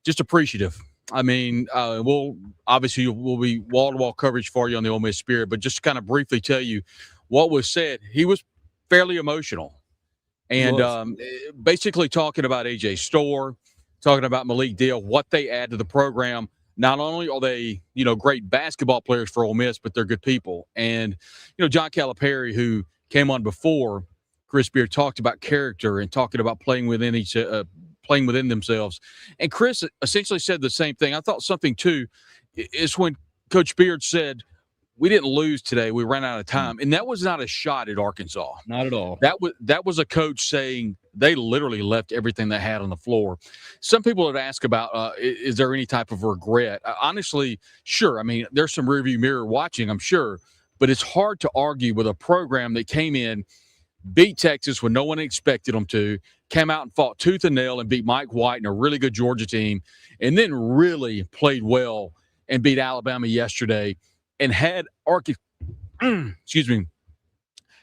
just appreciative. I mean, we'll be wall-to-wall coverage for you on the Ole Miss Spirit, but just to kind of briefly tell you what was said, he was fairly emotional. And basically talking about A.J. Storr, talking about Malik Deal, what they add to the program. Not only are they, great basketball players for Ole Miss, but they're good people. And, John Calipari, who came on before Chris Beard, talked about character and talking about playing within themselves. And Chris essentially said the same thing. I thought something, too, is when Coach Beard said, we didn't lose today. We ran out of time. And that was not a shot at Arkansas. Not at all. That was a coach saying they literally left everything they had on the floor. Some people have asked about, is there any type of regret? Honestly, sure. I mean, there's some rearview mirror watching, I'm sure. But it's hard to argue with a program that came in, beat Texas when no one expected them to, came out and fought tooth and nail and beat Mike White and a really good Georgia team, and then really played well and beat Alabama yesterday and had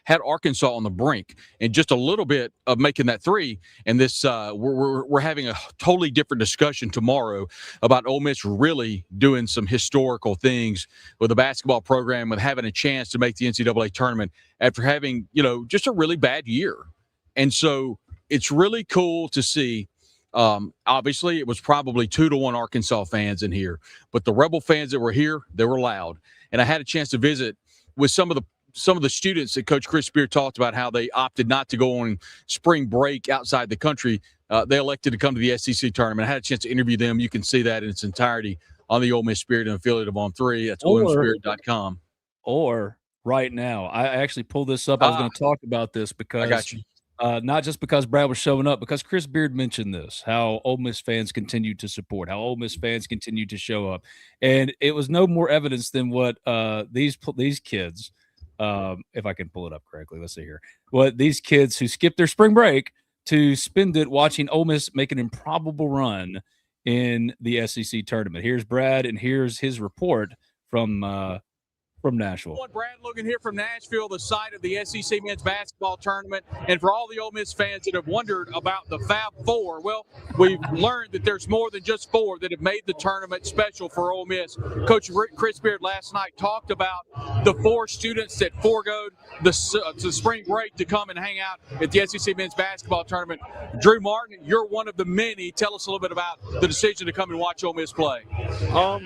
had Arkansas on the brink and just a little bit of making that three. And this we're having a totally different discussion tomorrow about Ole Miss really doing some historical things with the basketball program, with having a chance to make the NCAA tournament after having, just a really bad year. And so it's really cool to see. Obviously, it was probably 2-1 Arkansas fans in here, but the Rebel fans that were here, they were loud. And I had a chance to visit with some of the students that Coach Chris Beard talked about, how they opted not to go on spring break outside the country. They elected to come to the SEC tournament. I had a chance to interview them. You can see that in its entirety on the Ole Miss Spirit and affiliate of On3. That's OleMissSpirit.com. Or right now, I actually pulled this up. I was going to talk about this because I got you. Not just because Brad was showing up, because Chris Beard mentioned this, how Ole Miss fans continue to support, how Ole Miss fans continue to show up. And it was no more evidence than what these kids, if I can pull it up correctly, let's see here, what these kids who skipped their spring break to spend it watching Ole Miss make an improbable run in the SEC tournament. Here's Brad, and here's his report from Nashville. Brad Logan here from Nashville, the site of the SEC men's basketball tournament. And for all the Ole Miss fans that have wondered about the Fab Four, well, we've learned that there's more than just four that have made the tournament special for Ole Miss. Coach Chris Beard last night talked about the four students that foregoed the spring break to come and hang out at the SEC men's basketball tournament. Drew Martin, you're one of the many. Tell us a little bit about the decision to come and watch Ole Miss play.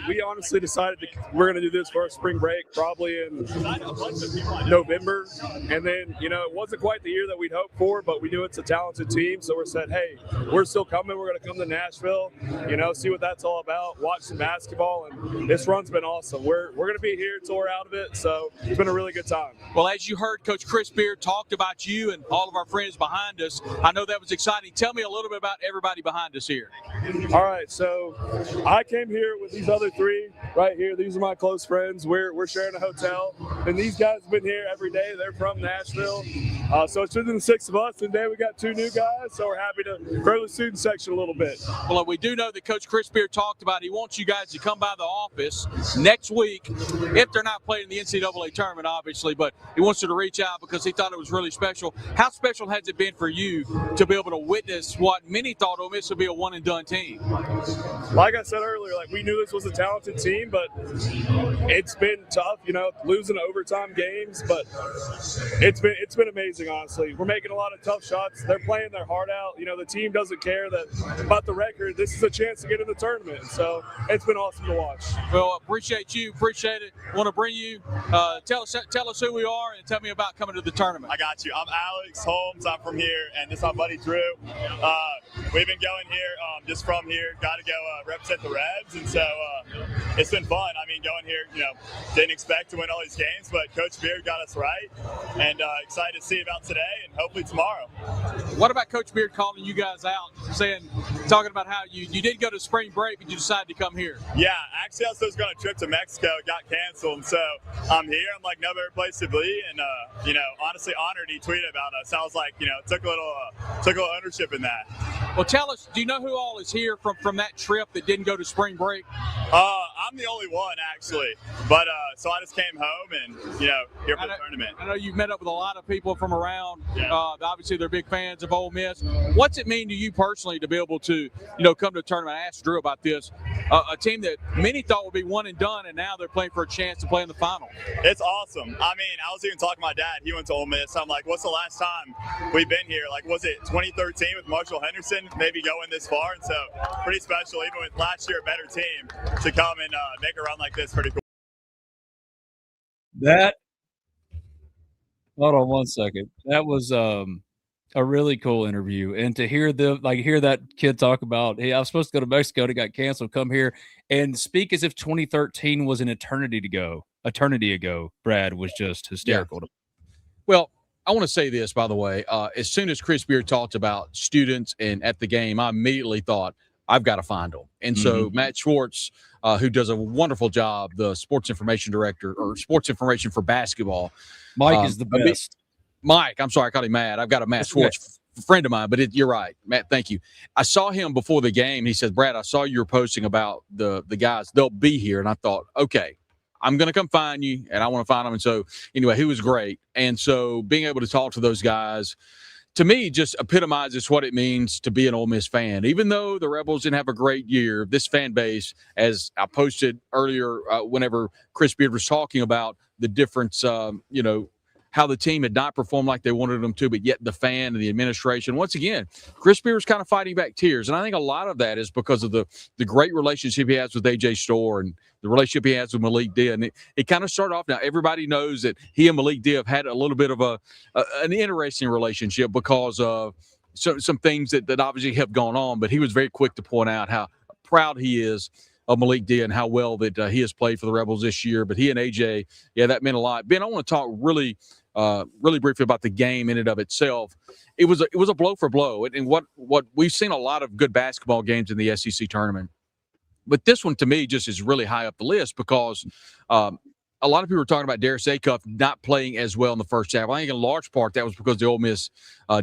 We honestly decided we're going to do this for our spring break, probably in November. And then, it wasn't quite the year that we'd hoped for, but we knew it's a talented team. So we said, hey, we're still coming. We're going to come to Nashville, see what that's all about, watch some basketball. And this run's been awesome. We're going to be here until we're out of it. So it's been a really good time. Well, as you heard, Coach Chris Beard talked about you and all of our friends behind us. I know that was exciting. Tell me a little bit about everybody behind us here. All right. So I came here with these other three right here. These are my close friends. We're sharing a hotel, and these guys have been here every day. They're from Nashville. So it's within the six of us. Today we got two new guys, so we're happy to grow the student section a little bit. Well, we do know that Coach Chris Beard talked about he wants you guys to come by the office next week if they're not playing the NCAA tournament, obviously, but he wants you to reach out because he thought it was really special. How special has it been for you to be able to witness what many thought Ole Miss would be a one-and-done team? Like I said earlier, we knew this was a talented team, but it's been tough, losing overtime games, but it's been amazing, honestly. We're making a lot of tough shots. They're playing their heart out. The team doesn't care about the record. This is a chance to get in the tournament. So it's been awesome to watch. Well, appreciate you. Appreciate it. Want to bring you, tell us who we are and tell me about coming to the tournament. I got you. I'm Alex Holmes. I'm from here, and this is my buddy Drew. We've been going here, just from here. Got to go represent the Rebs, and so it's been fun. Going here, didn't expect to win all these games, but Coach Beard got us right, and excited to see about today and hopefully tomorrow. What about Coach Beard calling you guys out, talking about how you did go to spring break, but you decided to come here? Yeah, actually, I was supposed to go on a trip to Mexico. It got canceled, and so I'm here. I'm like, no better place to be, and honestly honored he tweeted about us. I was like, took a little ownership in that. Well, tell us, do you know who all is here from that trip that didn't go to spring break? I'm the only one, actually. But so I just came home and, here for the tournament. I know you've met up with a lot of people from around. Yeah. Obviously, they're big fans of Ole Miss. What's it mean to you personally to be able to, come to a tournament? I asked Drew about this. A team that many thought would be one and done, and now they're playing for a chance to play in the final. It's awesome. I was even talking to my dad. He went to Ole Miss. I'm like, what's the last time we've been here? Was it 2013 with Marshall Henderson? Maybe going this far. And so pretty special, even with last year a better team, to come and make a run like this. Pretty cool. Hold on one second. That was a really cool interview, and to hear hear that kid talk about, hey, I was supposed to go to Mexico, and it got canceled. Come here and speak as if 2013 was an eternity ago. eternity ago, Brad, was just hysterical. Well, I want to say this, by the way. As soon as Chris Beard talked about students and at the game, I immediately thought, I've got to find them. And so Matt Schwartz, who does a wonderful job, the sports information director or sports information for basketball. Mike is the best. Mike, I'm sorry, I called him Matt. I've got a Matt Schwartz friend of mine, but you're right, Matt. Thank you. I saw him before the game. He said, Brad, I saw you were posting about the guys. They'll be here. And I thought, okay, I'm going to come find you, and I want to find them. And so, anyway, he was great. And so being able to talk to those guys, to me, just epitomizes what it means to be an Ole Miss fan. Even though the Rebels didn't have a great year, this fan base, as I posted earlier whenever Chris Beard was talking about the difference, how the team had not performed like they wanted them to, but yet the fan and the administration, once again, Chris Beard was kind of fighting back tears. And I think a lot of that is because of the great relationship he has with A.J. Storr and the relationship he has with Malik Dia. And it kind of started off, now everybody knows that he and Malik Dia have had a little bit of an interesting relationship because of some things that obviously have gone on. But he was very quick to point out how proud he is of Malik Dia and how well that he has played for the Rebels this year. But he and A.J., that meant a lot. Ben, I want to talk really briefly about the game in and of itself. It was a blow for blow, and what we've seen a lot of good basketball games in the SEC tournament, but this one to me just is really high up the list because a lot of people were talking about Darius Acuff not playing as well in the first half. I think in large part that was because the Ole Miss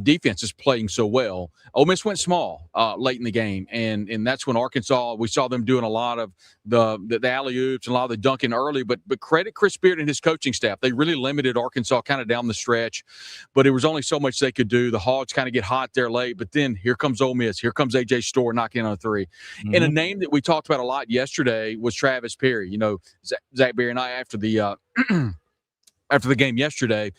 defense is playing so well. Ole Miss went small late in the game, and that's when Arkansas, we saw them doing a lot of the alley-oops and a lot of the dunking early, but credit Chris Beard and his coaching staff. They really limited Arkansas kind of down the stretch, but it was only so much they could do. The Hogs kind of get hot there late, but then here comes Ole Miss. Here comes A.J. Storr knocking on a three. And a name that we talked about a lot yesterday was Travis Perry. Zach Berry and I, after the after the game yesterday,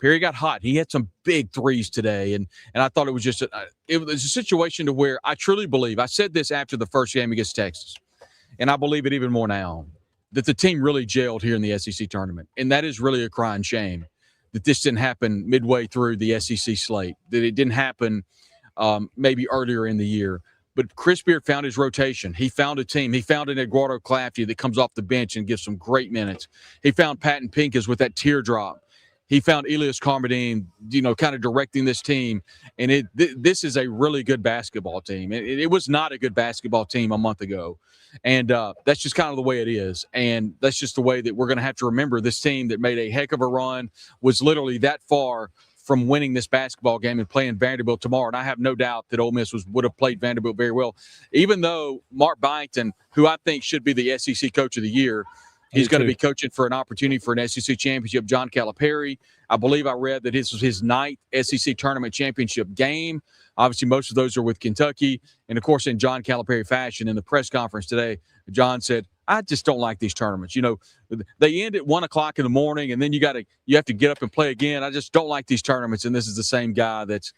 Perry got hot. He had some big threes today, and I thought it was just it was a situation to where I truly believe, I said this after the first game against Texas, and I believe it even more now, that the team really gelled here in the SEC tournament, and that is really a crying shame that this didn't happen midway through the SEC slate, that it didn't happen maybe earlier in the year. But Chris Beard found his rotation. He found a team. He found an Eduardo Clafty that comes off the bench and gives some great minutes. He found Patton Pincus with that teardrop. He found Elias Carmodine, kind of directing this team. And this is a really good basketball team. It was not a good basketball team a month ago. And that's just kind of the way it is. And that's just the way that we're going to have to remember this team that made a heck of a run, was literally that far from winning this basketball game and playing Vanderbilt tomorrow. And I have no doubt that Ole Miss would have played Vanderbilt very well, even though Mark Byington, who I think should be the SEC Coach of the Year, he's going to be coaching for an opportunity for an SEC championship. John Calipari, I believe I read that this was his 9th SEC tournament championship game. Obviously, most of those are with Kentucky. And, of course, in John Calipari fashion, in the press conference today, John said, I just don't like these tournaments. They end at 1 o'clock in the morning, and then you have to get up and play again. I just don't like these tournaments. And this is the same guy that's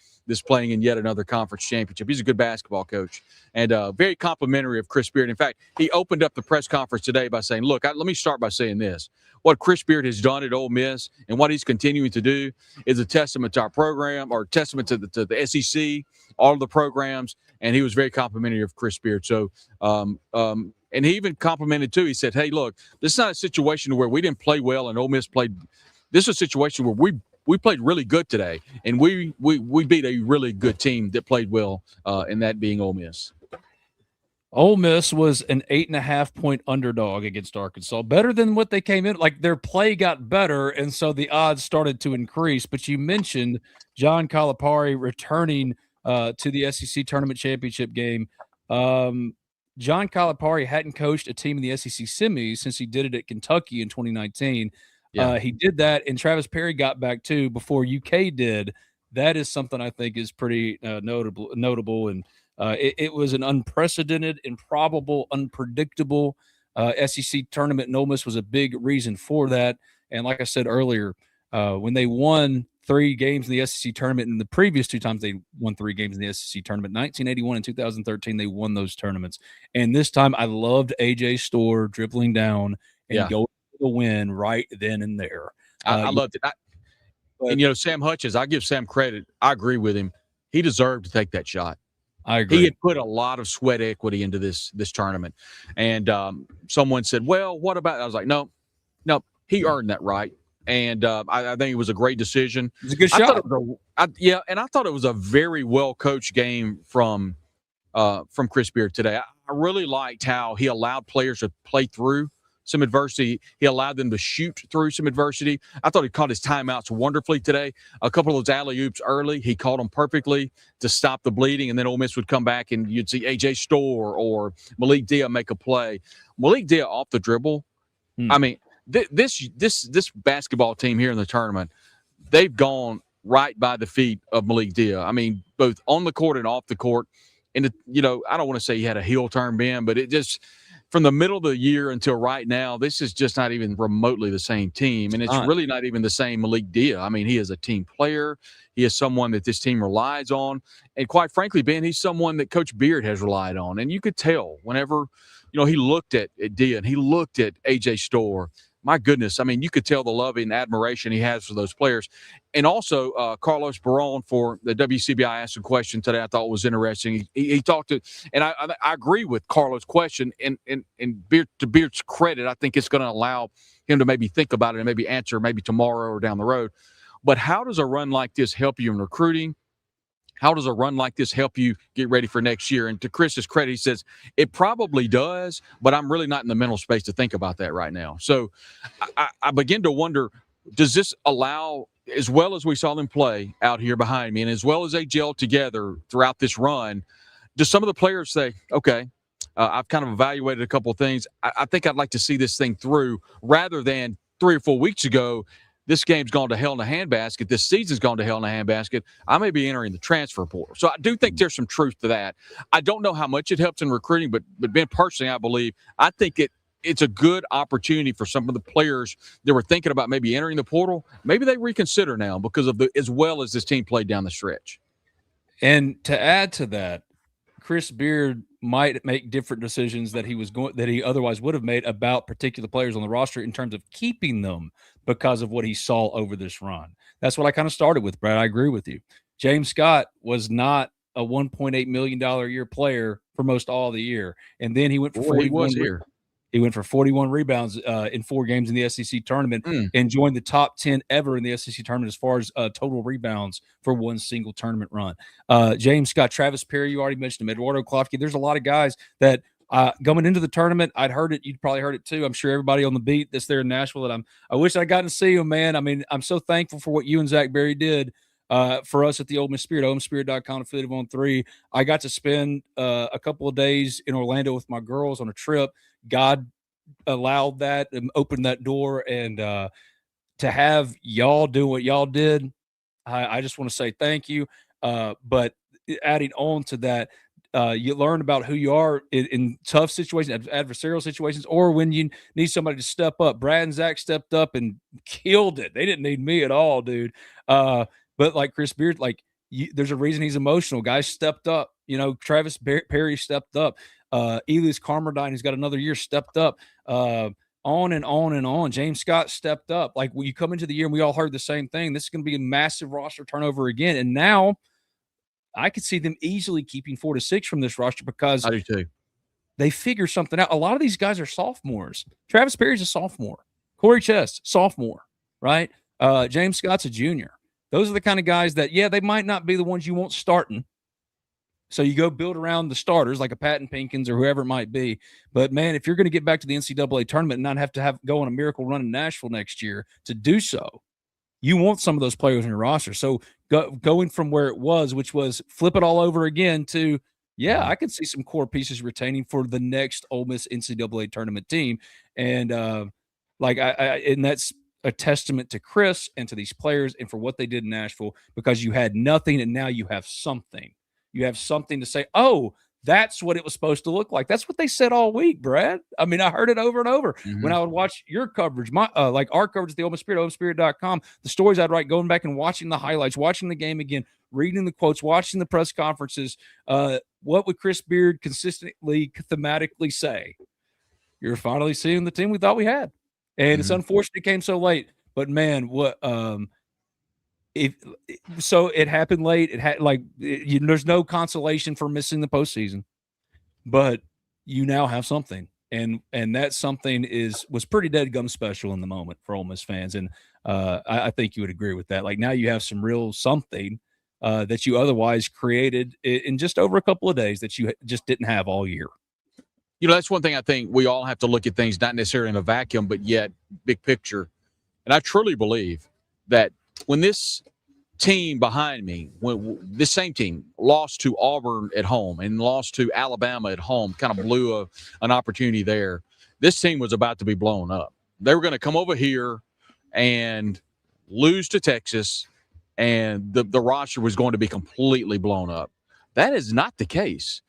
playing in yet another conference championship. He's a good basketball coach and very complimentary of Chris Beard. In fact, he opened up the press conference today by saying, look, let me start by saying this. What Chris Beard has done at Ole Miss and what he's continuing to do is a testament to our program, or testament to the SEC, all of the programs. And he was very complimentary of Chris Beard. So, and he even complimented, too. He said, hey, look, this is not a situation where we didn't play well and Ole Miss played. This is a situation where we played really good today, and we beat a really good team that played well, and that being Ole Miss. Ole Miss was an 8.5-point underdog against Arkansas, better than what they came in. Like, their play got better, and so the odds started to increase. But you mentioned John Calipari returning to the SEC tournament championship game. John Calipari hadn't coached a team in the SEC semis since he did it at Kentucky in 2019. Yeah. He did that, and Travis Perry got back too before UK did. That is something I think is pretty notable, and it was an unprecedented, improbable, unpredictable SEC tournament, and Ole Miss was a big reason for that. And like I said earlier, when they won 3 games in the SEC tournament, and the previous 2 times they won 3 games in the SEC tournament, 1981 and 2013, they won those tournaments. And this time I loved A.J. Storr dribbling down and going for the win right then and there. I loved it. And, Sam Hutchins, I give Sam credit. I agree with him. He deserved to take that shot. I agree. He had put a lot of sweat equity into this tournament. And someone said, well, what about – I was like, no, he earned that right. And I think it was a great decision. It was a good I shot. and I thought it was a very well coached game from Chris Beard today. I really liked how he allowed players to play through some adversity. He allowed them to shoot through some adversity. I thought he caught his timeouts wonderfully today. A couple of those alley-oops early, he caught them perfectly to stop the bleeding, and then Ole Miss would come back, and you'd see A.J. Storr or Malik Dia make a play. Malik Dia off the dribble. I mean, this basketball team here in the tournament, they've gone right by the feet of Malik Dia. I mean, both on the court and off the court. And, I don't want to say he had a heel turn, Ben, but it just – from the middle of the year until right now, this is just not even remotely the same team. And it's really not even the same Malik Dia. I mean, he is a team player. He is someone that this team relies on. And quite frankly, Ben, he's someone that Coach Beard has relied on. And you could tell whenever, he looked at Dia and he looked at A.J. Storr, my goodness, I mean, you could tell the love and admiration he has for those players. And also Carlos Barone for the WCBI asked a question today I thought was interesting. He talked to – and I agree with Carlos' question. And Beard, to Beard's credit, I think it's going to allow him to maybe think about it and maybe answer maybe tomorrow or down the road. But how does a run like this help you in recruiting? How does a run like this help you get ready for next year? And to Chris's credit, he says, it probably does, but I'm really not in the mental space to think about that right now. So I begin to wonder, does this allow, as well as we saw them play out here behind me, and as well as they gel together throughout this run, do some of the players say, okay, I've kind of evaluated a couple of things. I think I'd like to see this thing through, rather than 3 or 4 weeks ago, this game's gone to hell in a handbasket. This season's gone to hell in a handbasket. I may be entering the transfer portal. So I do think there's some truth to that. I don't know how much it helps in recruiting, but Ben, personally, I think it's a good opportunity for some of the players that were thinking about maybe entering the portal. Maybe they reconsider now because of as well as this team played down the stretch. And to add to that, Chris Beard might make different decisions that he otherwise would have made about particular players on the roster in terms of keeping them because of what he saw over this run. That's what I kind of started with, Brad. I agree with you. James Scott was not a $1.8 million a year player for most all of the year, and then he went for 41. He went for 41 rebounds in 4 games in the SEC tournament and joined the top 10 ever in the SEC tournament as far as total rebounds for one single tournament run. James Scott, Travis Perry, you already mentioned him, Eduardo Klofke. There's a lot of guys that going into the tournament, I'd heard it. You'd probably heard it too. I'm sure everybody on the beat that's there in Nashville that I wish I'd gotten to see him, man. I mean, I'm so thankful for what you and Zach Berry did for us at the Ole Miss Spirit, OleMissSpirit.com, affiliate of On3. I got to spend a couple of days in Orlando with my girls on a trip. God allowed that and opened that door, and to have y'all do what y'all did, I just want to say thank you. But adding on to that, you learn about who you are in tough situations, adversarial situations, or when you need somebody to step up. Brad and Zach stepped up and killed it. They didn't need me at all, dude. But like Chris Beard, there's a reason he's emotional. Guys stepped up. Travis Perry stepped up. Elias Carmerdine, who's got another year, stepped up. On and on and on. James Scott stepped up. Like, when you come into the year and we all heard the same thing, this is going to be a massive roster turnover again. And now I could see them easily keeping 4 to 6 from this roster because I do too. They figure something out. A lot of these guys are sophomores. Travis Perry's a sophomore. Corey Chest, sophomore, right? James Scott's a junior. Those are the kind of guys that, they might not be the ones you want starting. So you go build around the starters like a Patton Pinkins or whoever it might be. But, man, if you're going to get back to the NCAA tournament and not have to go on a miracle run in Nashville next year to do so, you want some of those players in your roster. So going from where it was, which was flip it all over again, to, I could see some core pieces retaining for the next Ole Miss NCAA tournament team. And, and that's a testament to Chris and to these players and for what they did in Nashville, because you had nothing and now you have something. You have something to say, oh, that's what it was supposed to look like. That's what they said all week, Brad. I mean, I heard it over and over when I would watch your coverage, our coverage at the Ole Miss Spirit, OleMissSpirit.com, the stories I'd write, going back and watching the highlights, watching the game again, reading the quotes, watching the press conferences. What would Chris Beard consistently, thematically say? You're finally seeing the team we thought we had. And it's unfortunate it came so late. But, man, so it happened late. It had there's no consolation for missing the postseason, but you now have something, and that's something was pretty dead-gum special in the moment for Ole Miss fans, and I think you would agree with that. Like, now you have some real something that you otherwise created in just over a couple of days that you just didn't have all year. That's one thing I think we all have to look at things not necessarily in a vacuum, but yet big picture. And I truly believe that when this team behind me, when this same team lost to Auburn at home and lost to Alabama at home, kind of blew an opportunity there, this team was about to be blown up. They were going to come over here and lose to Texas, and the roster was going to be completely blown up. That is not the case.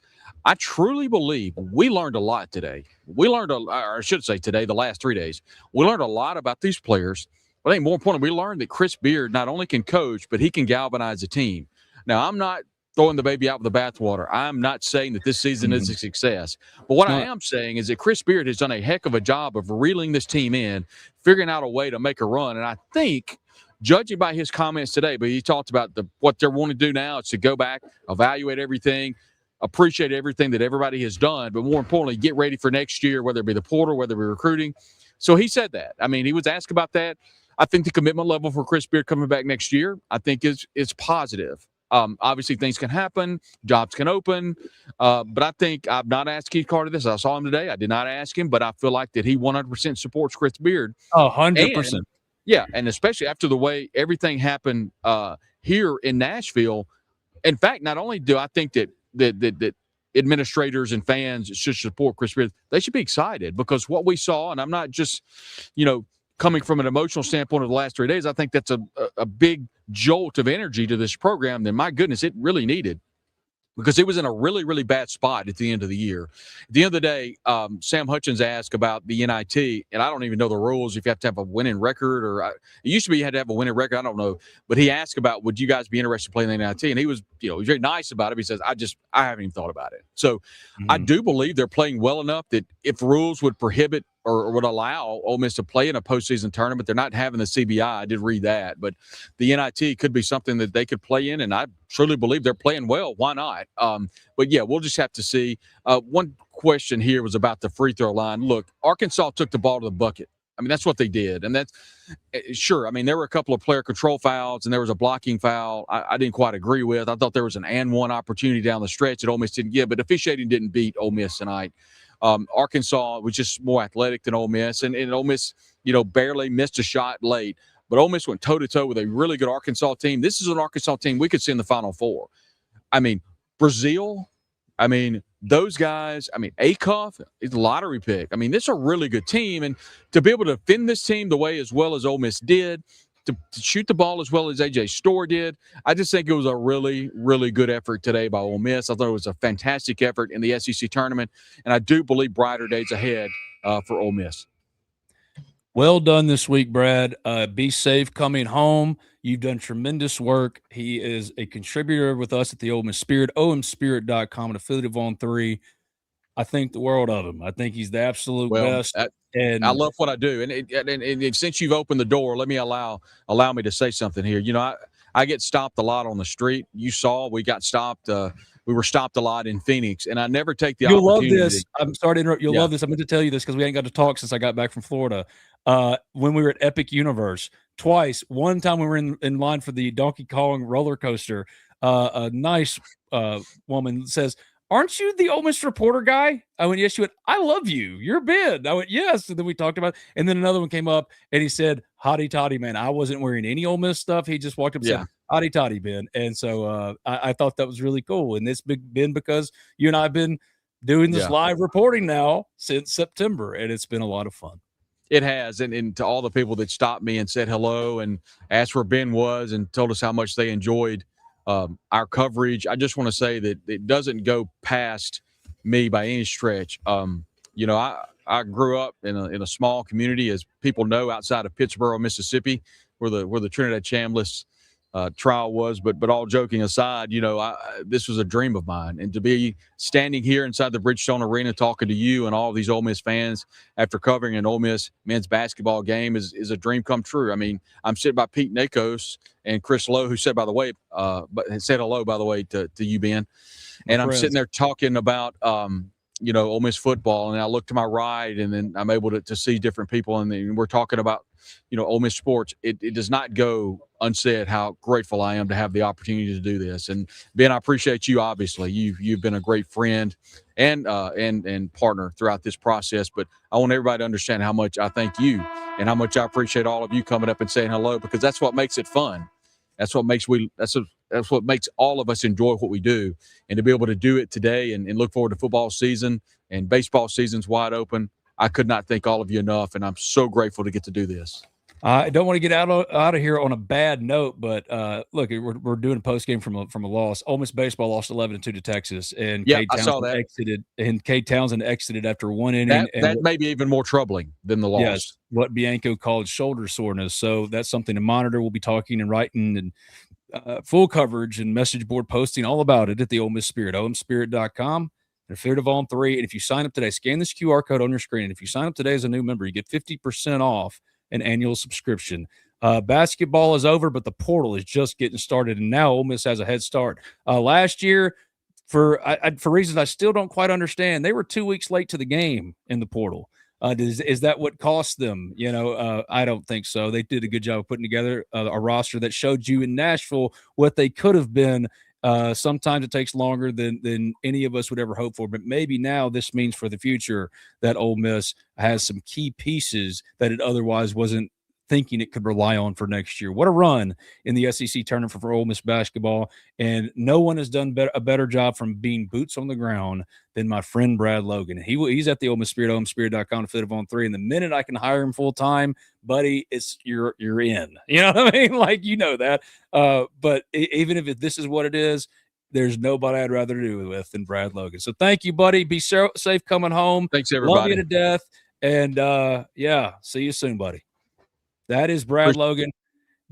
I truly believe we learned a lot today. We learned, or I should say today, the last 3 days, we learned a lot about these players. But I think more importantly, we learned that Chris Beard not only can coach, but he can galvanize a team. Now, I'm not throwing the baby out with the bathwater. I'm not saying that this season is a success. But what I am saying is that Chris Beard has done a heck of a job of reeling this team in, figuring out a way to make a run. And I think, judging by his comments today, but he talked about what they're wanting to do now is to go back, evaluate everything, appreciate everything that everybody has done, but more importantly, get ready for next year, whether it be the portal, whether it be recruiting. So he said that. I mean, he was asked about that. I think the commitment level for Chris Beard coming back next year, I think is positive. Obviously, things can happen, jobs can open, but I think I've not asked Keith Carter this. I saw him today. I did not ask him, but I feel like that he 100% supports Chris Beard. 100%. Yeah, and especially after the way everything happened here in Nashville. In fact, not only do I think that administrators and fans should support Chris Beard, they should be excited, because what we saw, and I'm not just, coming from an emotional standpoint of the last 3 days, I think that's a big jolt of energy to this program that, my goodness, it really needed, because it was in a really, really bad spot at the end of the year. At the end of the day, Sam Hutchins asked about the NIT, and I don't even know the rules, if you have to have a winning record, or it used to be you had to have a winning record. I don't know. But he asked about, would you guys be interested in playing the NIT? And he was, he was very nice about it. He says, I haven't even thought about it. So I do believe they're playing well enough that if rules would prohibit or would allow Ole Miss to play in a postseason tournament, they're not having the CBI. I did read that. But the NIT could be something that they could play in, and I truly believe they're playing well. Why not? But, yeah, we'll just have to see. One question here was about the free throw line. Look, Arkansas took the ball to the bucket. I mean, that's what they did. And that's sure. I mean, there were a couple of player control fouls, and there was a blocking foul I didn't quite agree with. I thought there was an and one opportunity down the stretch that Ole Miss didn't get, but officiating didn't beat Ole Miss tonight. Arkansas was just more athletic than Ole Miss, and Ole Miss, barely missed a shot late. But Ole Miss went toe-to-toe with a really good Arkansas team. This is an Arkansas team we could see in the Final Four. I mean, Brazil, those guys, Acuff is a lottery pick. This is a really good team. And to be able to defend this team the way as well as Ole Miss did, to shoot the ball as well as A.J. Storr did, I just think it was a really, really good effort today by Ole Miss. I thought it was a fantastic effort in the SEC tournament, and I do believe brighter days ahead for Ole Miss. Well done this week, Brad. Be safe coming home. You've done tremendous work. He is a contributor with us at the Ole Miss Spirit, omspirit.com, an affiliate of On3. I think the world of him. I think he's the absolute best. And I love what I do. And since you've opened the door, let me allow me to say something here. I get stopped a lot on the street. You saw we got stopped. We were stopped a lot in Phoenix, and I never take the opportunity. You'll love this. I'm sorry to interrupt. You'll love this. I'm going to tell you this because we ain't got to talk since I got back from Florida. When we were at Epic Universe twice, one time we were in line for the Donkey Kong roller coaster, a nice woman says, "Aren't you the Ole Miss reporter guy?" I went, "Yes." She went, "I love you. You're Ben." I went, "Yes." And then we talked about it. And then another one came up and he said, "Hotty toddy, man." I wasn't wearing any Ole Miss stuff. He just walked up and said, "Hotty toddy, Ben." And so I thought that was really cool. And it's been because you and I have been doing this live reporting now since September, and it's been a lot of fun. It has. And to all the people that stopped me and said hello and asked where Ben was and told us how much they enjoyed our coverage, I just want to say that it doesn't go past me by any stretch. I grew up in a small community, as people know, outside of Pittsburgh, Mississippi, where the Trinidad Chambliss trial was. But all joking aside, this was a dream of mine, and to be standing here inside the Bridgestone Arena talking to you and all of these Ole Miss fans after covering an Ole Miss men's basketball game is a dream come true. I'm sitting by Pete Nakos and Chris Lowe, who said, by the way, said hello, by the way, to you, Ben. And I'm sitting there talking about Ole Miss football, and I look to my right, and then I'm able to see different people, and then we're talking about, Ole Miss sports. It does not go unsaid how grateful I am to have the opportunity to do this. And Ben, I appreciate you. Obviously, you've been a great friend and partner throughout this process. But I want everybody to understand how much I thank you and how much I appreciate all of you coming up and saying hello, because that's what makes it fun. That's what makes all of us enjoy what we do. And to be able to do it today and look forward to football season and baseball season's wide open, I could not thank all of you enough, and I'm so grateful to get to do this. I don't want to get out of here on a bad note, but look, we're doing a post game from a loss. Ole Miss baseball lost 11-2 to Texas, and Yeah, I saw that. Cade Townsend exited after one inning. That may be even more troubling than the loss. Yes, what Bianco called shoulder soreness. So that's something to monitor. We'll be talking and writing and full coverage and message board posting all about it at the Ole Miss Spirit, omspirit.com. And affiliate of On 3. And if you sign up today, scan this QR code on your screen. And if you sign up today as a new member, you get 50% off an annual subscription. Basketball is over, but the portal is just getting started, and now Ole Miss has a head start. Last year, for reasons I still don't quite understand, they were 2 weeks late to the game in the portal. Is that what cost them? I don't think so. They did a good job of putting together a roster that showed you in Nashville what they could have been. Sometimes it takes longer than any of us would ever hope for, but maybe now this means for the future that Ole Miss has some key pieces that it otherwise wasn't thinking it could rely on for next year. What a run in the SEC tournament for Ole Miss basketball, and no one has done a better job from being boots on the ground than my friend Brad Logan. He's at the Ole Miss Spirit, omspirit.com, affiliate of On 3, and the minute I can hire him full time, buddy, you're in. You know what I mean? Like, that. But even if this is what it is, there's nobody I'd rather do it with than Brad Logan. So thank you, buddy. Be safe coming home. Thanks, everybody. Love you to death. And see you soon, buddy. That is Brad Logan.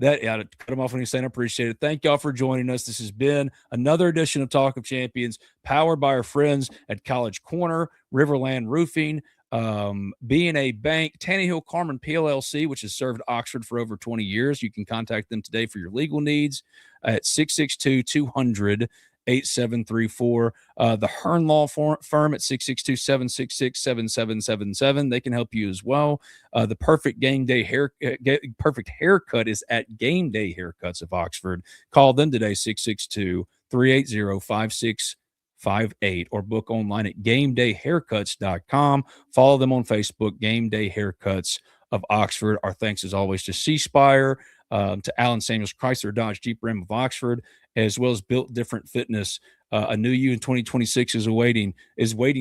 I cut him off when he's saying I appreciate it. Thank y'all for joining us. This has been another edition of Talk of Champions, powered by our friends at College Corner, Riverland Roofing, B&A Bank, Tannehill Carmen PLLC, which has served Oxford for over 20 years. You can contact them today for your legal needs at 662-200. 8734. The Hearn Law Firm at 662-766-7777. They can help you as well. The perfect perfect haircut is at Game Day Haircuts of Oxford. Call them today, 662-380-5658, or book online at gamedayhaircuts.com. Follow them on Facebook, Game Day Haircuts of Oxford. Our thanks as always to C Spire, to Alan Samuels Chrysler Dodge Jeep Ram of Oxford, as well as Built Different Fitness. A new you in 2026 is waiting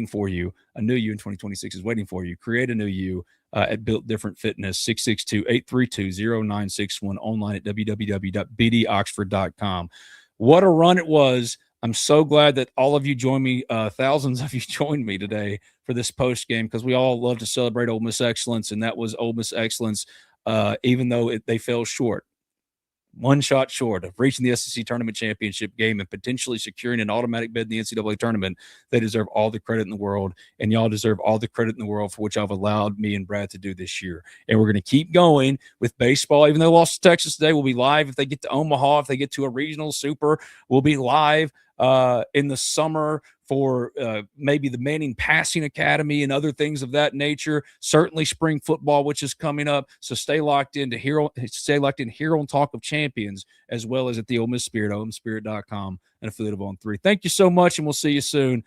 for you. A new you in 2026 is waiting for you. Create a new you at Built Different Fitness, 662-832-0961, online at www.bdoxford.com. What a run it was. I'm so glad that all of you joined me. Thousands of you joined me today for this post game, because we all love to celebrate Ole Miss excellence, and that was Ole Miss excellence, even though they fell short. One shot short of reaching the SEC tournament championship game and potentially securing an automatic bid in the NCAA tournament. They deserve all the credit in the world, and y'all deserve all the credit in the world for which I've allowed me and Brad to do this year. And we're going to keep going with baseball. Even though they lost to Texas today, we'll be live. If they get to Omaha, if they get to a regional super, we'll be live in the summer for maybe the Manning Passing Academy and other things of that nature. Certainly spring football, which is coming up. So stay locked in here on Talk of Champions, as well as at the Ole Miss Spirit, omspirit.com, and affiliate of On 3. Thank you so much, and we'll see you soon.